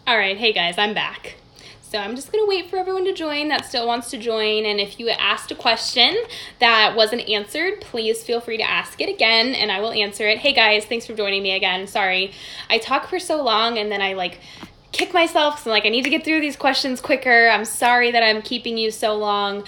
All right, hey guys, I'm back. So I'm just going to wait for everyone to join that still wants to join. And if you asked a question that wasn't answered, please feel free to ask it again and I will answer it. Hey guys, thanks for joining me again. Sorry, I talk for so long and then I kick myself because I need to get through these questions quicker. I'm sorry that I'm keeping you so long.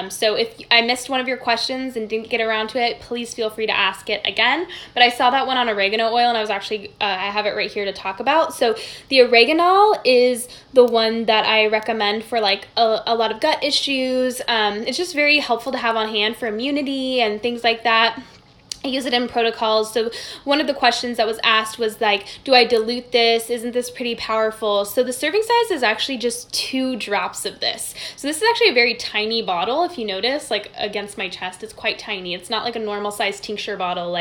So if I missed one of your questions and didn't get around to it, please feel free to ask it again. But I saw that one on oregano oil and I was actually, I have it right here to talk about. So the Oregano is the one that I recommend for a lot of gut issues. It's just very helpful to have on hand for immunity and things like that. I use it in protocols. So one of the questions that was asked was do I dilute this? Isn't this pretty powerful? So the serving size is actually just 2 drops of this. So this is actually a very tiny bottle. If you notice, against my chest, it's quite tiny. It's not like a normal size tincture bottle.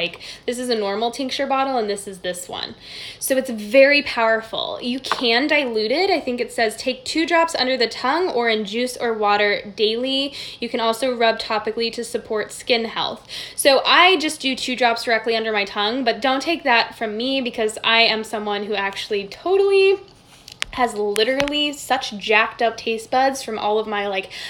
This is a normal tincture bottle and this is this one. So it's very powerful. You can dilute it. I think it says take 2 drops under the tongue or in juice or water daily. You can also rub topically to support skin health. So I just do 2 drops directly under my tongue, but don't take that from me because I am someone who actually totally has literally such jacked up taste buds from all of my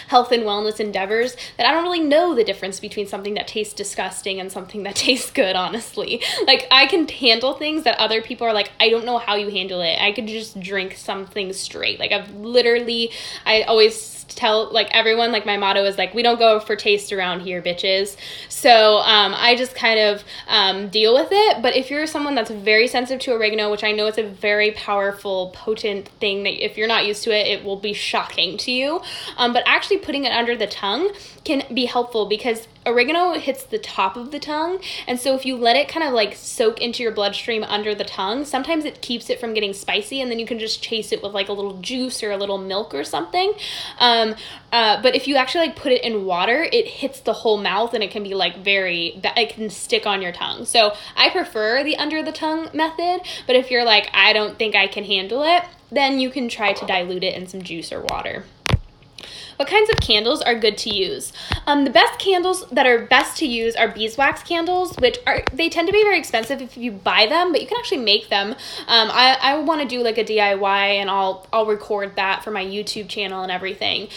health and wellness endeavors that I don't really know the difference between something that tastes disgusting and something that tastes good, honestly. I can handle things that other people are I don't know how you handle it. I could just drink something straight. I always tell everyone, my motto is we don't go for taste around here, bitches. So I just kind of deal with it. But if you're someone that's very sensitive to oregano, which I know it's a very powerful, potent thing that if you're not used to it, it will be shocking to you. But actually putting it under the tongue can be helpful because oregano hits the top of the tongue. And so if you let it kind of soak into your bloodstream under the tongue, sometimes it keeps it from getting spicy and then you can just chase it with a little juice or a little milk or something. But if you actually put it in water, it hits the whole mouth and it can be it can stick on your tongue. So I prefer the under the tongue method, but if you're I don't think I can handle it, then you can try to dilute it in some juice or water. What kinds of candles are good to use? The best candles that are best to use are beeswax candles, they tend to be very expensive if you buy them, but you can actually make them. I want to do a DIY and I'll record that for my YouTube channel and everything,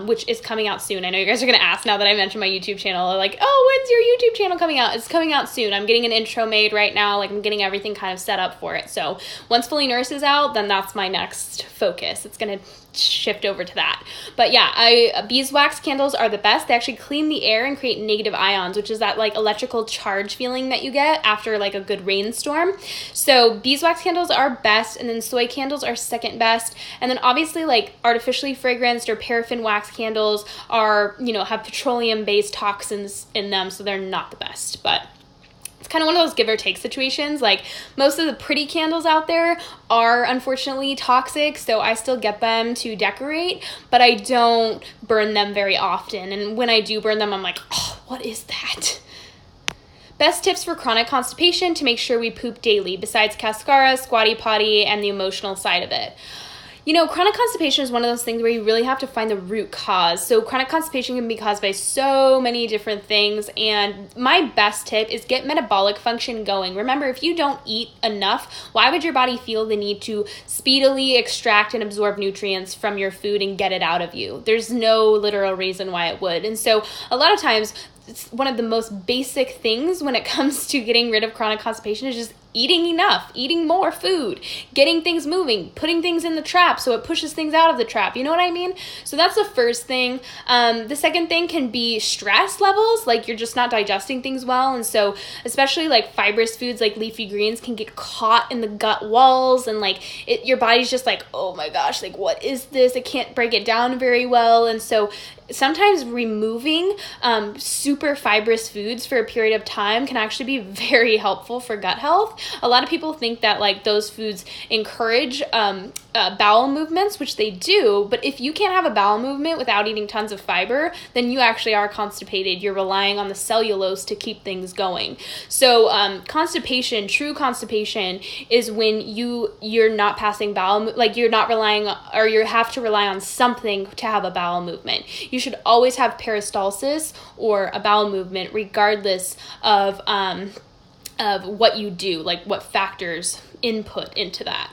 which is coming out soon. I know you guys are going to ask now that I mentioned my YouTube channel, oh, when's your YouTube channel coming out? It's coming out soon. I'm getting an intro made right now. I'm getting everything kind of set up for it. So once Fully Nurse is out, then that's my next focus. It's going to shift over to that. But yeah, beeswax candles are the best. They actually clean the air and create negative ions, which is that electrical charge feeling that you get after a good rainstorm. So beeswax candles are best, and then soy candles are second best. And then obviously artificially fragranced or paraffin wax candles are, have petroleum based toxins in them, so they're not the best. But it's kind of one of those give or take situations. Most of the pretty candles out there are unfortunately toxic, so I still get them to decorate, but I don't burn them very often. And when I do burn them, I'm oh, what is that? Best tips for chronic constipation to make sure we poop daily, besides cascara, squatty potty, and the emotional side of it. Chronic constipation is one of those things where you really have to find the root cause. So chronic constipation can be caused by so many different things. And my best tip is get metabolic function going. Remember, if you don't eat enough, why would your body feel the need to speedily extract and absorb nutrients from your food and get it out of you? There's no literal reason why it would. And so a lot of times, it's one of the most basic things when it comes to getting rid of chronic constipation is just eating enough, eating more food, getting things moving, putting things in the trap so it pushes things out of the trap. You know what I mean? So that's the first thing. The second thing can be stress levels, you're just not digesting things well. And so especially fibrous foods like leafy greens can get caught in the gut walls and your body's just oh my gosh, what is this? I can't break it down very well. And so sometimes removing super fibrous foods for a period of time can actually be very helpful for gut health. A lot of people think that those foods encourage bowel movements, which they do, but if you can't have a bowel movement without eating tons of fiber, then you actually are constipated. You're relying on the cellulose to keep things going. So constipation, true constipation, is when you're not passing bowel, you're not relying, or you have to rely on something to have a bowel movement. You should always have peristalsis or a bowel movement regardless of what you do, what factors input into that.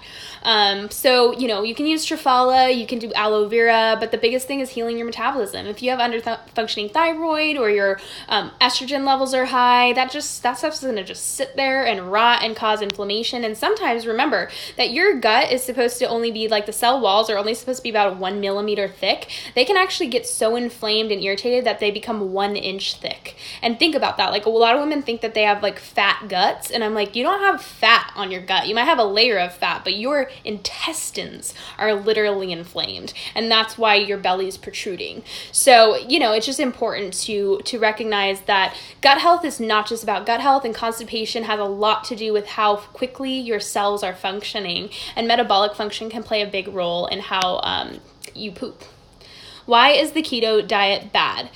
So, you know, you can use triphala, you can do aloe vera, but the biggest thing is healing your metabolism. If you have under-functioning thyroid or your estrogen levels are high, that stuff's going to just sit there and rot and cause inflammation. And sometimes remember that your gut is supposed to only be like the cell walls are only supposed to be about 1 millimeter thick. They can actually get so inflamed and irritated that they become 1 inch thick. And think about that. Like, a lot of women think that they have like fat guts, and I'm like, you don't have fat on your gut. You might have a layer of fat, but your intestines are literally inflamed, and that's why your belly is protruding. So, you know, it's just important to recognize that gut health is not just about gut health, and constipation has a lot to do with how quickly your cells are functioning, and metabolic function can play a big role in how you poop. Why is the keto diet bad?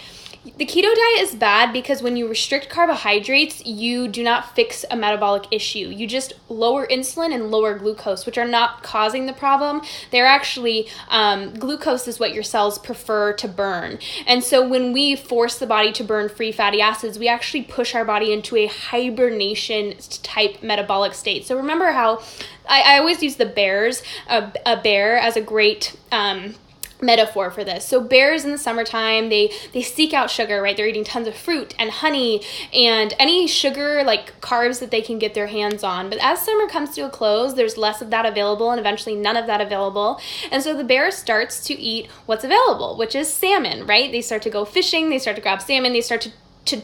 The keto diet is bad because when you restrict carbohydrates, you do not fix a metabolic issue. You just lower insulin and lower glucose, which are not causing the problem. They're actually, glucose is what your cells prefer to burn. And so when we force the body to burn free fatty acids, we actually push our body into a hibernation type metabolic state. So remember how I always use the bears, a bear as a great metaphor for this. So bears in the summertime, they seek out sugar, right? They're eating tons of fruit and honey and any sugar, like carbs that they can get their hands on. But as summer comes to a close, there's less of that available and eventually none of that available. And so the bear starts to eat what's available, which is salmon, right? They start to go fishing, they start to grab salmon, they start to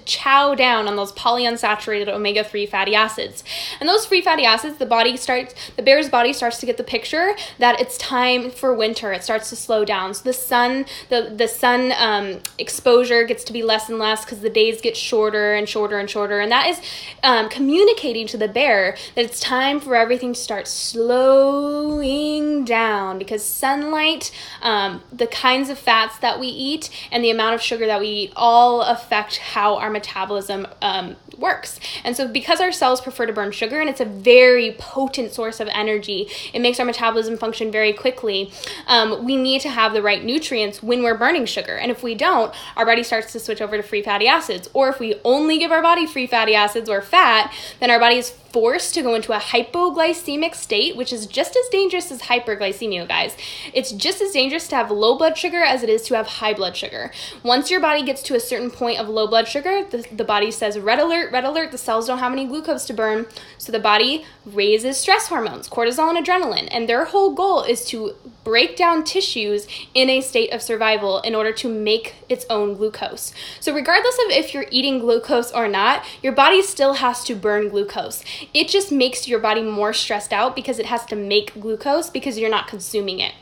chow down on those polyunsaturated omega-3 fatty acids. And those free fatty acids, the bear's body starts to get the picture that it's time for winter. It starts to slow down. So the sun exposure gets to be less and less because the days get shorter and shorter and shorter. And that is communicating to the bear that it's time for everything to start slowing down, because sunlight, the kinds of fats that we eat, and the amount of sugar that we eat all affect how our metabolism works. And so because our cells prefer to burn sugar, and it's a very potent source of energy, it makes our metabolism function very quickly, we need to have the right nutrients when we're burning sugar. And if we don't, our body starts to switch over to free fatty acids. Or if we only give our body free fatty acids or fat, then our body is forced to go into a hypoglycemic state, which is just as dangerous as hyperglycemia, guys. It's just as dangerous to have low blood sugar as it is to have high blood sugar. Once your body gets to a certain point of low blood sugar, the body says, red alert, the cells don't have any glucose to burn. So the body raises stress hormones, cortisol and adrenaline, and their whole goal is to break down tissues in a state of survival in order to make its own glucose. So regardless of if you're eating glucose or not, your body still has to burn glucose. It just makes your body more stressed out because it has to make glucose because you're not consuming it.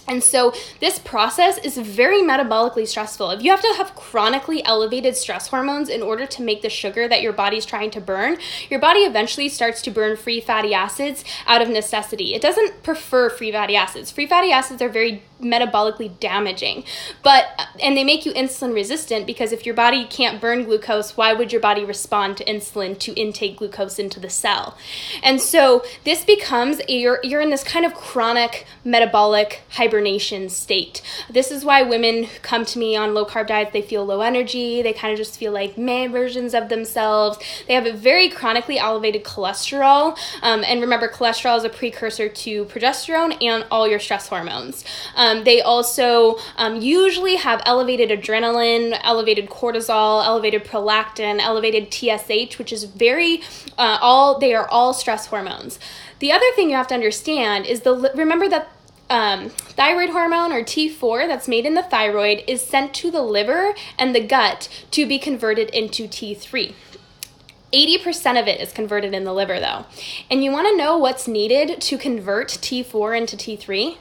And so this process is very metabolically stressful. If you have to have chronically elevated stress hormones in order to make the sugar that your body's trying to burn, your body eventually starts to burn free fatty acids out of necessity. It doesn't prefer free fatty acids. Free fatty acids are very metabolically damaging, and they make you insulin resistant, because if your body can't burn glucose, why would your body respond to insulin to intake glucose into the cell? And so this becomes you're in this kind of chronic metabolic hibernation state. This is why women come to me on low carb diets. They feel low energy. They kind of just feel like meh versions of themselves. They have a very chronically elevated cholesterol. And remember, cholesterol is a precursor to progesterone and all your stress hormones. They also usually have elevated adrenaline, elevated cortisol, elevated prolactin, elevated TSH, which is they are all stress hormones. The other thing you have to understand is remember that thyroid hormone, or T4, that's made in the thyroid is sent to the liver and the gut to be converted into T3. 80% of it is converted in the liver, though. And you want to know what's needed to convert T4 into T3?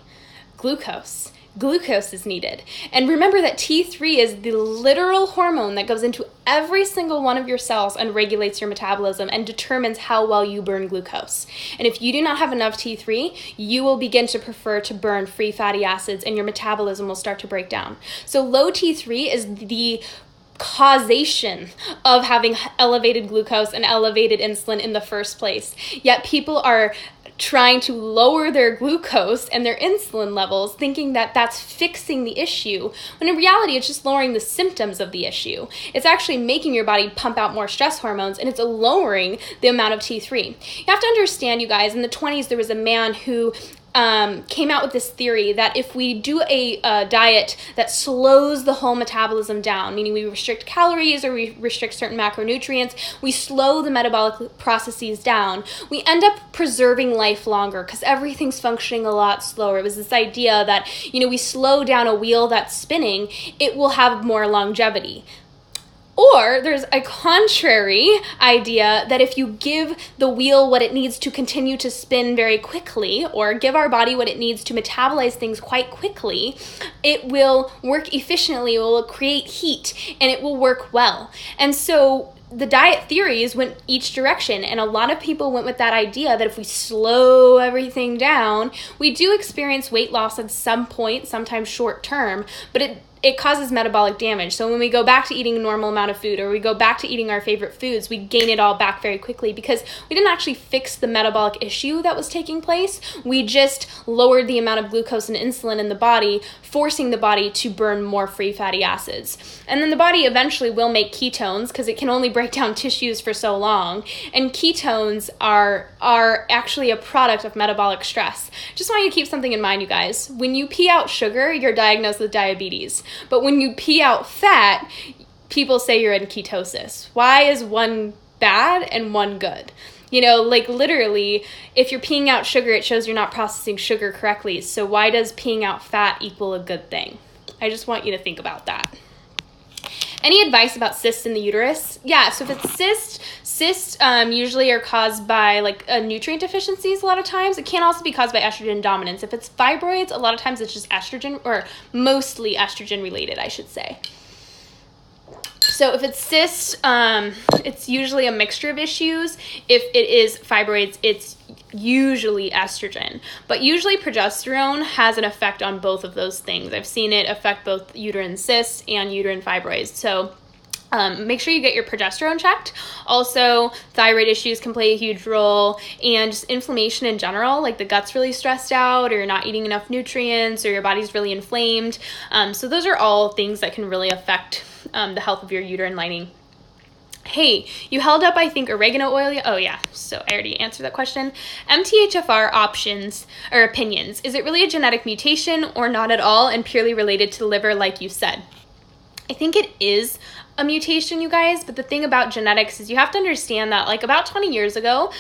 Glucose. Glucose is needed. And remember that T3 is the literal hormone that goes into every single one of your cells and regulates your metabolism and determines how well you burn glucose. And if you do not have enough T3, you will begin to prefer to burn free fatty acids and your metabolism will start to break down. So low T3 is the causation of having elevated glucose and elevated insulin in the first place. Yet people are trying to lower their glucose and their insulin levels, thinking that that's fixing the issue, when in reality it's just lowering the symptoms of the issue. It's actually making your body pump out more stress hormones, and it's lowering the amount of T3. You have to understand, you guys, in the 20s there was a man who came out with this theory that if we do a diet that slows the whole metabolism down, meaning we restrict calories or we restrict certain macronutrients, we slow the metabolic processes down, we end up preserving life longer because everything's functioning a lot slower. It was this idea that, we slow down a wheel that's spinning, it will have more longevity. Or there's a contrary idea that if you give the wheel what it needs to continue to spin very quickly, or give our body what it needs to metabolize things quite quickly, it will work efficiently, it will create heat, and it will work well. And so the diet theories went each direction, and a lot of people went with that idea that if we slow everything down, we do experience weight loss at some point, sometimes short term, but it causes metabolic damage. So when we go back to eating a normal amount of food, or we go back to eating our favorite foods, we gain it all back very quickly because we didn't actually fix the metabolic issue that was taking place. We just lowered the amount of glucose and insulin in the body, forcing the body to burn more free fatty acids. And then the body eventually will make ketones because it can only break down tissues for so long. And ketones are actually a product of metabolic stress. Just want you to keep something in mind, you guys. When you pee out sugar, you're diagnosed with diabetes. But when you pee out fat, people say you're in ketosis. Why is one bad and one good? Literally, if you're peeing out sugar, it shows you're not processing sugar correctly. So why does peeing out fat equal a good thing? I just want you to think about that. Any advice about cysts in the uterus? Yeah, so if it's cysts usually are caused by nutrient deficiencies a lot of times. It can also be caused by estrogen dominance. If it's fibroids, a lot of times it's just estrogen, or mostly estrogen related, I should say. So if it's cysts, it's usually a mixture of issues. If it is fibroids, it's usually estrogen. But usually progesterone has an effect on both of those things. I've seen it affect both uterine cysts and uterine fibroids. So make sure you get your progesterone checked. Also, thyroid issues can play a huge role, and just inflammation in general, like the gut's really stressed out, or you're not eating enough nutrients, or your body's really inflamed. So those are all things that can really affect the health of your uterine lining. Hey, you held up, I think, oregano oil. Oh yeah, so I already answered that question. MTHFR options or opinions. Is it really a genetic mutation or not at all and purely related to the liver like you said? I think it is a mutation, you guys, but the thing about genetics is you have to understand that about 20 years ago,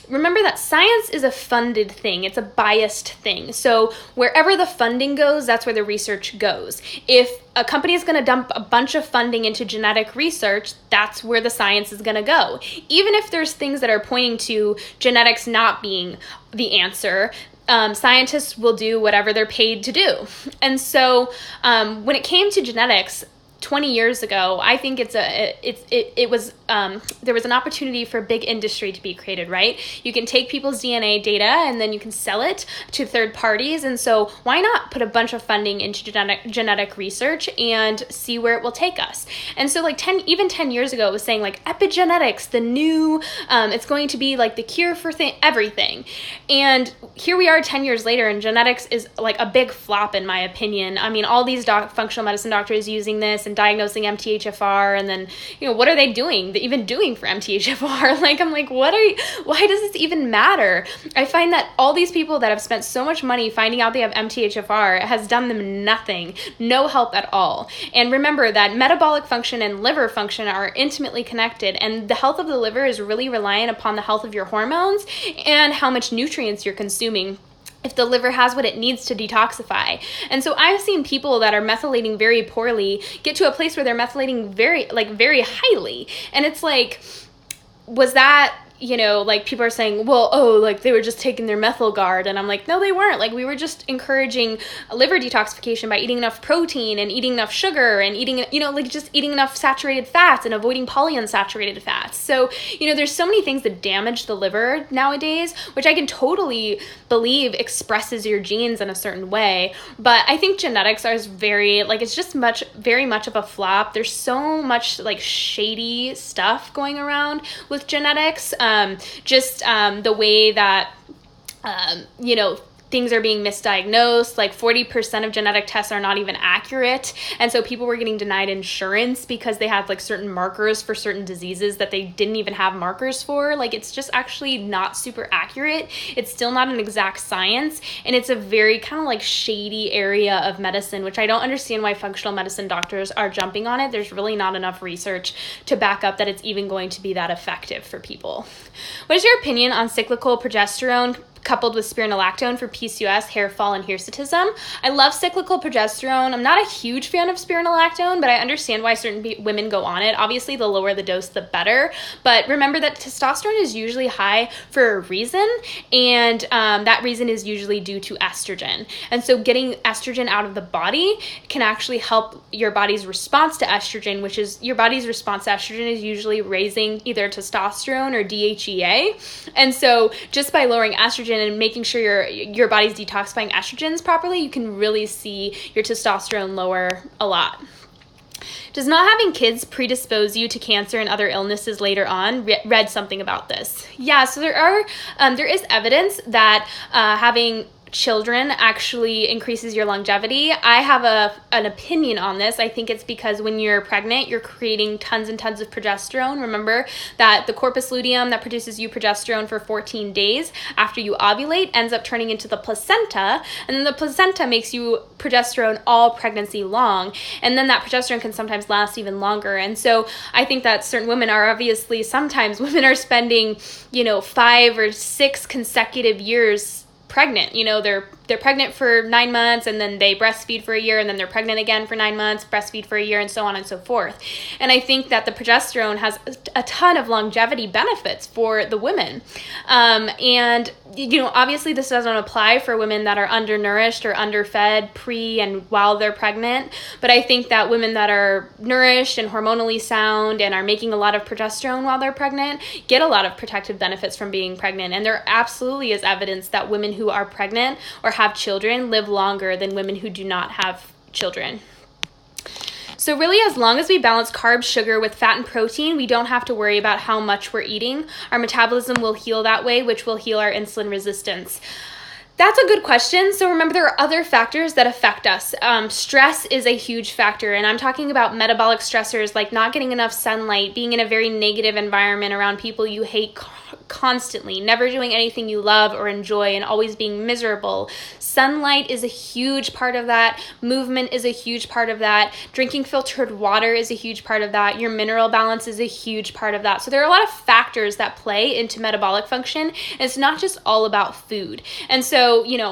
remember that science is a funded thing. It's a biased thing. So wherever the funding goes, that's where the research goes. If a company is going to dump a bunch of funding into genetic research, that's where the science is going to go. Even if there's things that are pointing to genetics not being the answer, scientists will do whatever they're paid to do. And so when it came to genetics, 20 years ago, I think there was an opportunity for big industry to be created, right? You can take people's DNA data and then you can sell it to third parties. And so why not put a bunch of funding into genetic research and see where it will take us? And so 10 years ago, it was saying epigenetics, the new, it's going to be the cure for everything. And here we are 10 years later, and genetics is a big flop in my opinion. I mean, all these functional medicine doctors using this and diagnosing MTHFR, and then what are they doing? Even doing for MTHFR? Why does this even matter? I find that all these people that have spent so much money finding out they have MTHFR has done them nothing, no help at all. And remember that metabolic function and liver function are intimately connected, and the health of the liver is really reliant upon the health of your hormones and how much nutrients you're consuming, if the liver has what it needs to detoxify. And so I've seen people that are methylating very poorly get to a place where they're methylating very highly. And it's was that, people are saying, well, they were just taking their methyl guard. And I'm no, they weren't. We were just encouraging liver detoxification by eating enough protein and eating enough sugar and eating, just eating enough saturated fats and avoiding polyunsaturated fats. So, there's so many things that damage the liver nowadays, which I can totally believe expresses your genes in a certain way. But I think genetics are very, it's just very much of a flop. There's so much shady stuff going around with genetics. The way that, things are being misdiagnosed. Like 40% of genetic tests are not even accurate. And so people were getting denied insurance because they had like certain markers for certain diseases that they didn't even have markers for. Like it's just actually not super accurate. It's still not an exact science. And it's a very kind of like shady area of medicine, which I don't understand why functional medicine doctors are jumping on it. There's really not enough research to back up that it's even going to be that effective for people. What is your opinion on cyclical progesterone coupled with spironolactone for PCOS, hair fall, and hirsutism? I love cyclical progesterone. I'm not a huge fan of spironolactone, but I understand why certain women go on it. Obviously, the lower the dose, the better. But remember that testosterone is usually high for a reason, and that reason is usually due to estrogen. And so getting estrogen out of the body can actually help your body's response to estrogen, which is your body's response to estrogen is usually raising either testosterone or DHEA. And so just by lowering estrogen and making sure your body's detoxifying estrogens properly, you can really see your testosterone lower a lot. Does not having kids predispose you to cancer and other illnesses later on? Read something about this. Yeah, so there is evidence that having children actually increases your longevity. I have an opinion on this. I think it's because when you're pregnant, you're creating tons and tons of progesterone. Remember that the corpus luteum that produces you progesterone for 14 days after you ovulate ends up turning into the placenta, and then the placenta makes you progesterone all pregnancy long, and then that progesterone can sometimes last even longer. And so I think that certain women are obviously, sometimes women are spending 5 or 6 consecutive years pregnant. They're pregnant for 9 months, and then they breastfeed for a year, and then they're pregnant again for 9 months, breastfeed for a year, and so on and so forth. And I think that the progesterone has a ton of longevity benefits for the women. And obviously this doesn't apply for women that are undernourished or underfed pre and while they're pregnant, but I think that women that are nourished and hormonally sound and are making a lot of progesterone while they're pregnant get a lot of protective benefits from being pregnant. And there absolutely is evidence that women who are pregnant or have children live longer than women who do not have children. So really, as long as we balance carbs, sugar with fat and protein, we don't have to worry about how much we're eating. Our metabolism will heal that way, which will heal our insulin resistance. That's a good question. So remember, there are other factors that affect us. Stress is a huge factor, and I'm talking about metabolic stressors like not getting enough sunlight, being in a very negative environment around people you hate constantly, never doing anything you love or enjoy, and always being miserable. Sunlight is a huge part of that. Movement is a huge part of that. Drinking filtered water is a huge part of that. Your mineral balance is a huge part of that. So there are a lot of factors that play into metabolic function, and it's not just all about food. And so,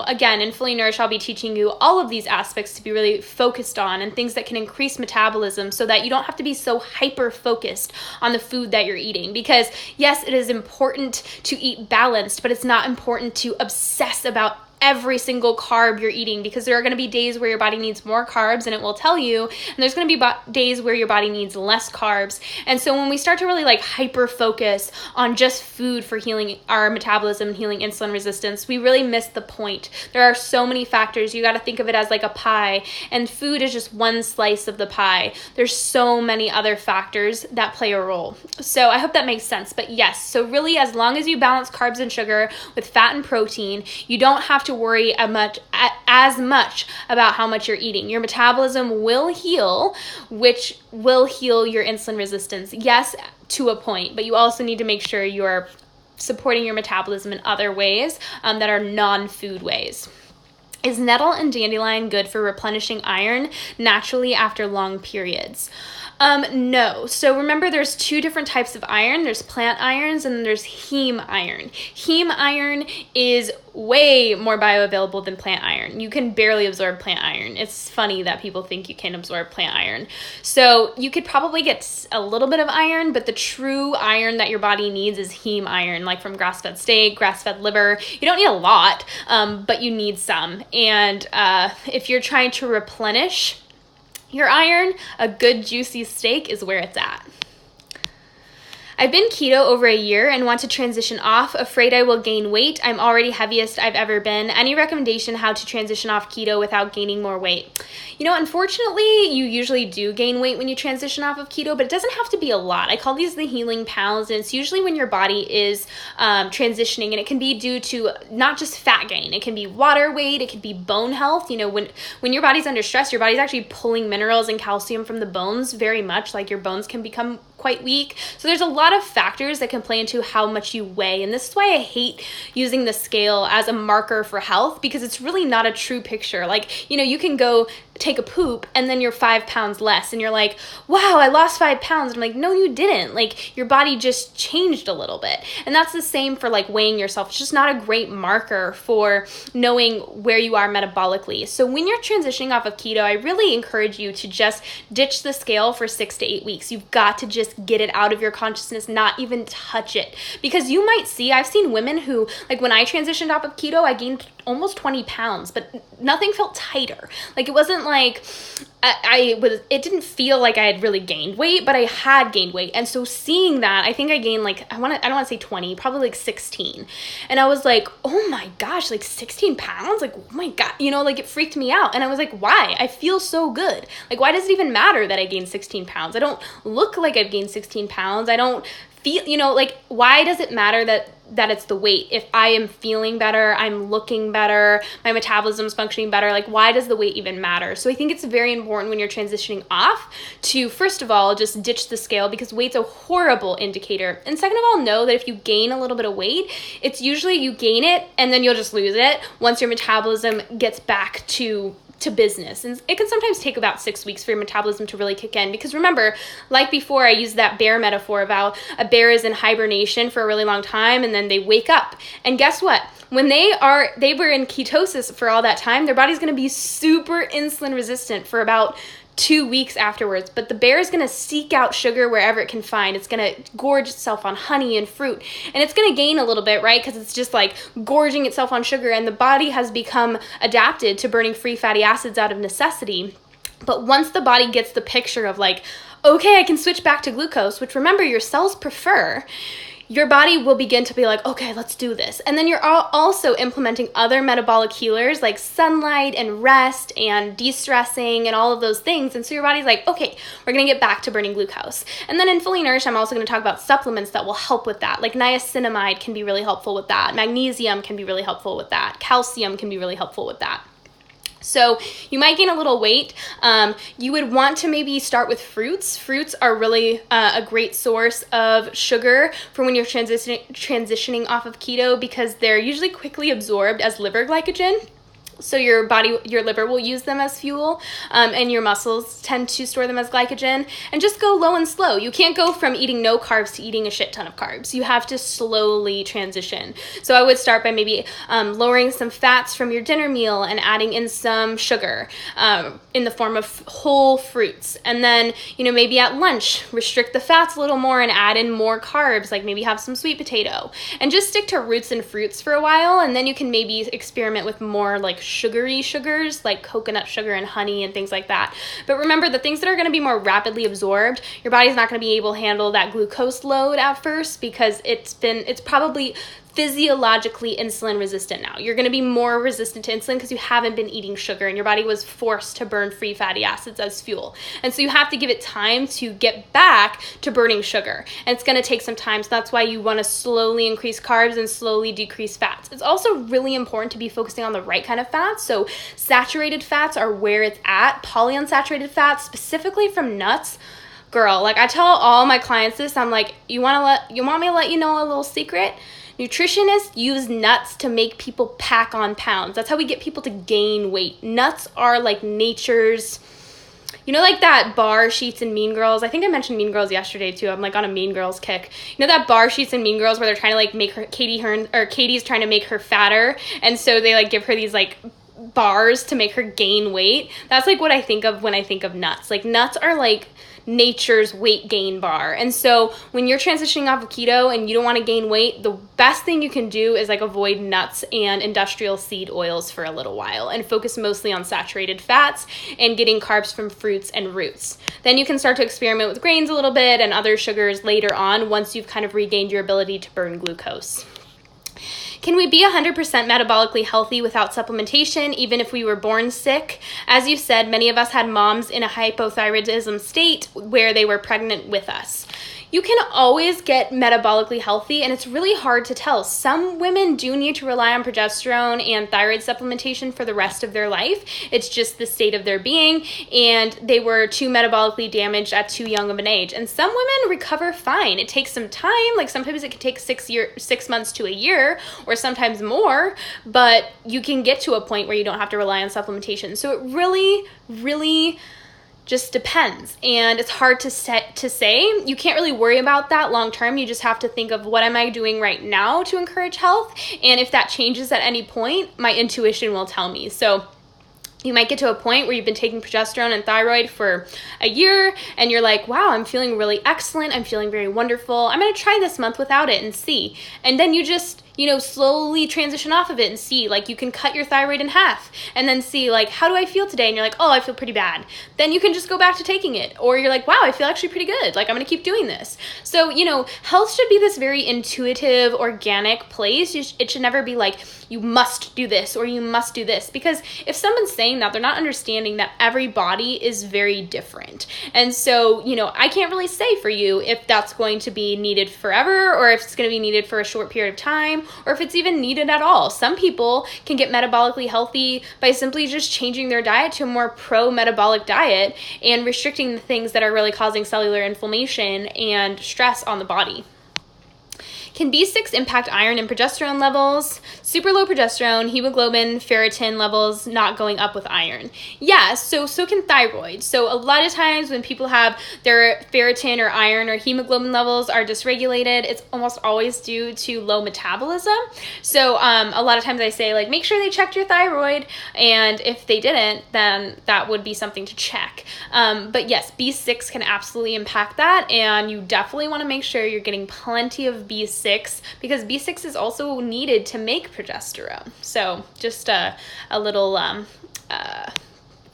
again, in Fully Nourished, I'll be teaching you all of these aspects to be really focused on, and things that can increase metabolism so that you don't have to be so hyper-focused on the food that you're eating. Because yes, it is important to eat balanced, but it's not important to obsess about every single carb you're eating, because there are going to be days where your body needs more carbs and it will tell you, and there's going to be days where your body needs less carbs. And so when we start to really hyper focus on just food for healing our metabolism and healing insulin resistance, we really miss the point. There are so many factors. You got to think of it as like a pie, and food is just one slice of the pie. There's so many other factors that play a role. So I hope that makes sense. But yes, so really, as long as you balance carbs and sugar with fat and protein, you don't have to worry as much about how much you're eating. Your metabolism will heal, which will heal your insulin resistance. Yes, to a point, but you also need to make sure you're supporting your metabolism in other ways that are non-food ways. Is nettle and dandelion good for replenishing iron naturally after long periods? No. So remember, there's 2 different types of iron. There's plant irons and there's heme iron. Heme iron is way more bioavailable than plant iron. You can barely absorb plant iron. It's funny that people think you can absorb plant iron. So you could probably get a little bit of iron, but the true iron that your body needs is heme iron, like from grass-fed steak, grass-fed liver. You don't need a lot, but you need some. And if you're trying to replenish your iron, a good juicy steak is where it's at. I've been keto over a year and want to transition off. Afraid I will gain weight. I'm already heaviest I've ever been. Any recommendation how to transition off keto without gaining more weight? You know, unfortunately, you usually do gain weight when you transition off of keto, but it doesn't have to be a lot. I call these the healing pounds, and it's usually when your body is transitioning, and it can be due to not just fat gain. It can be water weight. It can be bone health. You know, when your body's under stress, your body's actually pulling minerals and calcium from the bones very much, like your bones can become quite weak. So there's a lot of factors that can play into how much you weigh. And this is why I hate using the scale as a marker for health, because it's really not a true picture. Like, you know, you can go take a poop and then you're 5 pounds less and you're like, wow, I lost 5 pounds. I'm like, no, you didn't. Like, your body just changed a little bit. And that's the same for like weighing yourself. It's just not a great marker for knowing where you are metabolically. So when you're transitioning off of keto, I really encourage you to just ditch the scale for 6 to 8 weeks. You've got to just get it out of your consciousness, not even touch it. Because you might see, I've seen women who, like when I transitioned off of keto, I gained almost 20 pounds, but nothing felt tighter. Like it wasn't like it didn't feel like I had really gained weight, but I had gained weight. And so seeing that, I think I gained like, I don't want to say 20, probably like 16. And I was like, oh my gosh, like 16 pounds? Like, oh my God, you know, like it freaked me out. And I was like, why? I feel so good. Like, why does it even matter that I gained 16 pounds? I don't look like I've gained 16 pounds. I don't feel, you know, like, why does it matter that it's the weight? If I am feeling better, I'm looking better, my metabolism's functioning better, like, why does the weight even matter? So I think it's very important when you're transitioning off to, first of all, just ditch the scale, because weight's a horrible indicator. And second of all, know that if you gain a little bit of weight, it's usually you gain it and then you'll just lose it once your metabolism gets back to business. And it can sometimes take about 6 weeks for your metabolism to really kick in, because remember, like before, I used that bear metaphor of how a bear is in hibernation for a really long time and then they wake up. And guess what? When they were in ketosis for all that time, their body's going to be super insulin resistant for about 2 weeks afterwards. But the bear is going to seek out sugar wherever it can find. It's going to gorge itself on honey and fruit, and it's going to gain a little bit, right? Because it's just like gorging itself on sugar, and the body has become adapted to burning free fatty acids out of necessity. But once the body gets the picture of like, okay, I can switch back to glucose, which remember your cells prefer, your body will begin to be like, okay, let's do this. And then you're also implementing other metabolic healers like sunlight and rest and de-stressing and all of those things. And so your body's like, okay, we're going to get back to burning glucose. And then in Fully Nourished, I'm also going to talk about supplements that will help with that. Like niacinamide can be really helpful with that. Magnesium can be really helpful with that. Calcium can be really helpful with that. So you might gain a little weight. You would want to maybe start with fruits. Fruits are really a great source of sugar for when you're transitioning off of keto, because they're usually quickly absorbed as liver glycogen. So your liver will use them as fuel, and your muscles tend to store them as glycogen. And just go low and slow. You can't go from eating no carbs to eating a shit ton of carbs. You have to slowly transition. So I would start by maybe lowering some fats from your dinner meal and adding in some sugar in the form of whole fruits. And then, you know, maybe at lunch, restrict the fats a little more and add in more carbs, like maybe have some sweet potato. And just stick to roots and fruits for a while, and then you can maybe experiment with more like sugary sugars like coconut sugar and honey and things like that. But remember, the things that are going to be more rapidly absorbed, your body's not going to be able to handle that glucose load at first, because it's probably physiologically insulin resistant now. You're going to be more resistant to insulin because you haven't been eating sugar and your body was forced to burn free fatty acids as fuel. And so you have to give it time to get back to burning sugar. And it's going to take some time. So that's why you want to slowly increase carbs and slowly decrease fats. It's also really important to be focusing on the right kind of fats. So saturated fats are where it's at. Polyunsaturated fats, specifically from nuts. Girl, like I tell all my clients this, I'm like, you want me to let you know a little secret? Nutritionists use nuts to make people pack on pounds. That's how we get people to gain weight. Nuts are like nature's, you know, like that bar sheets in Mean Girls. I think I mentioned Mean Girls yesterday too. I'm like on a Mean Girls kick. You know that bar sheets in Mean Girls where they're trying to like make her, Katie's trying to make her fatter, and so they like give her these like bars to make her gain weight. That's like what I think of when I think of nuts. Like nuts are like nature's weight gain bar. And so when you're transitioning off of keto and you don't want to gain weight, the best thing you can do is like avoid nuts and industrial seed oils for a little while and focus mostly on saturated fats and getting carbs from fruits and roots. Then you can start to experiment with grains a little bit and other sugars later on once you've kind of regained your ability to burn glucose. Can we be 100% metabolically healthy without supplementation, even if we were born sick? As you said, many of us had moms in a hypothyroidism state where they were pregnant with us. You can always get metabolically healthy, and it's really hard to tell. Some women do need to rely on progesterone and thyroid supplementation for the rest of their life. It's just the state of their being, and they were too metabolically damaged at too young of an age. And some women recover fine. It takes some time. Like sometimes it can take 6 months to a year, or sometimes more, but you can get to a point where you don't have to rely on supplementation. So it really just depends, and it's hard to say. You can't really worry about that long term. You just have to think of, what am I doing right now to encourage health? And if that changes at any point, my intuition will tell me. So you might get to a point where you've been taking progesterone and thyroid for a year and you're like, wow, I'm feeling really excellent. I'm feeling very wonderful. I'm going to try this month without it and see. And then you just, slowly transition off of it and see, like, you can cut your thyroid in half and then see, like, how do I feel today? And you're like, oh, I feel pretty bad. Then you can just go back to taking it. Or you're like, wow, I feel actually pretty good. Like, I'm going to keep doing this. So, health should be this very intuitive, organic place. It should never be like, you must do this or you must do this. Because if someone's saying that, they're not understanding that every body is very different. And so, I can't really say for you if that's going to be needed forever or if it's going to be needed for a short period of time, or if it's even needed at all. Some people can get metabolically healthy by simply just changing their diet to a more pro-metabolic diet and restricting the things that are really causing cellular inflammation and stress on the body. Can B6 impact iron and progesterone levels? Super low progesterone, hemoglobin, ferritin levels not going up with iron. Yeah, so can thyroid. So a lot of times when people have their ferritin or iron or hemoglobin levels are dysregulated, it's almost always due to low metabolism. So a lot of times I say, like, make sure they checked your thyroid, and if they didn't, then that would be something to check. But yes, B6 can absolutely impact that, and you definitely want to make sure you're getting plenty of B6 because B6 is also needed to make progesterone. So just a little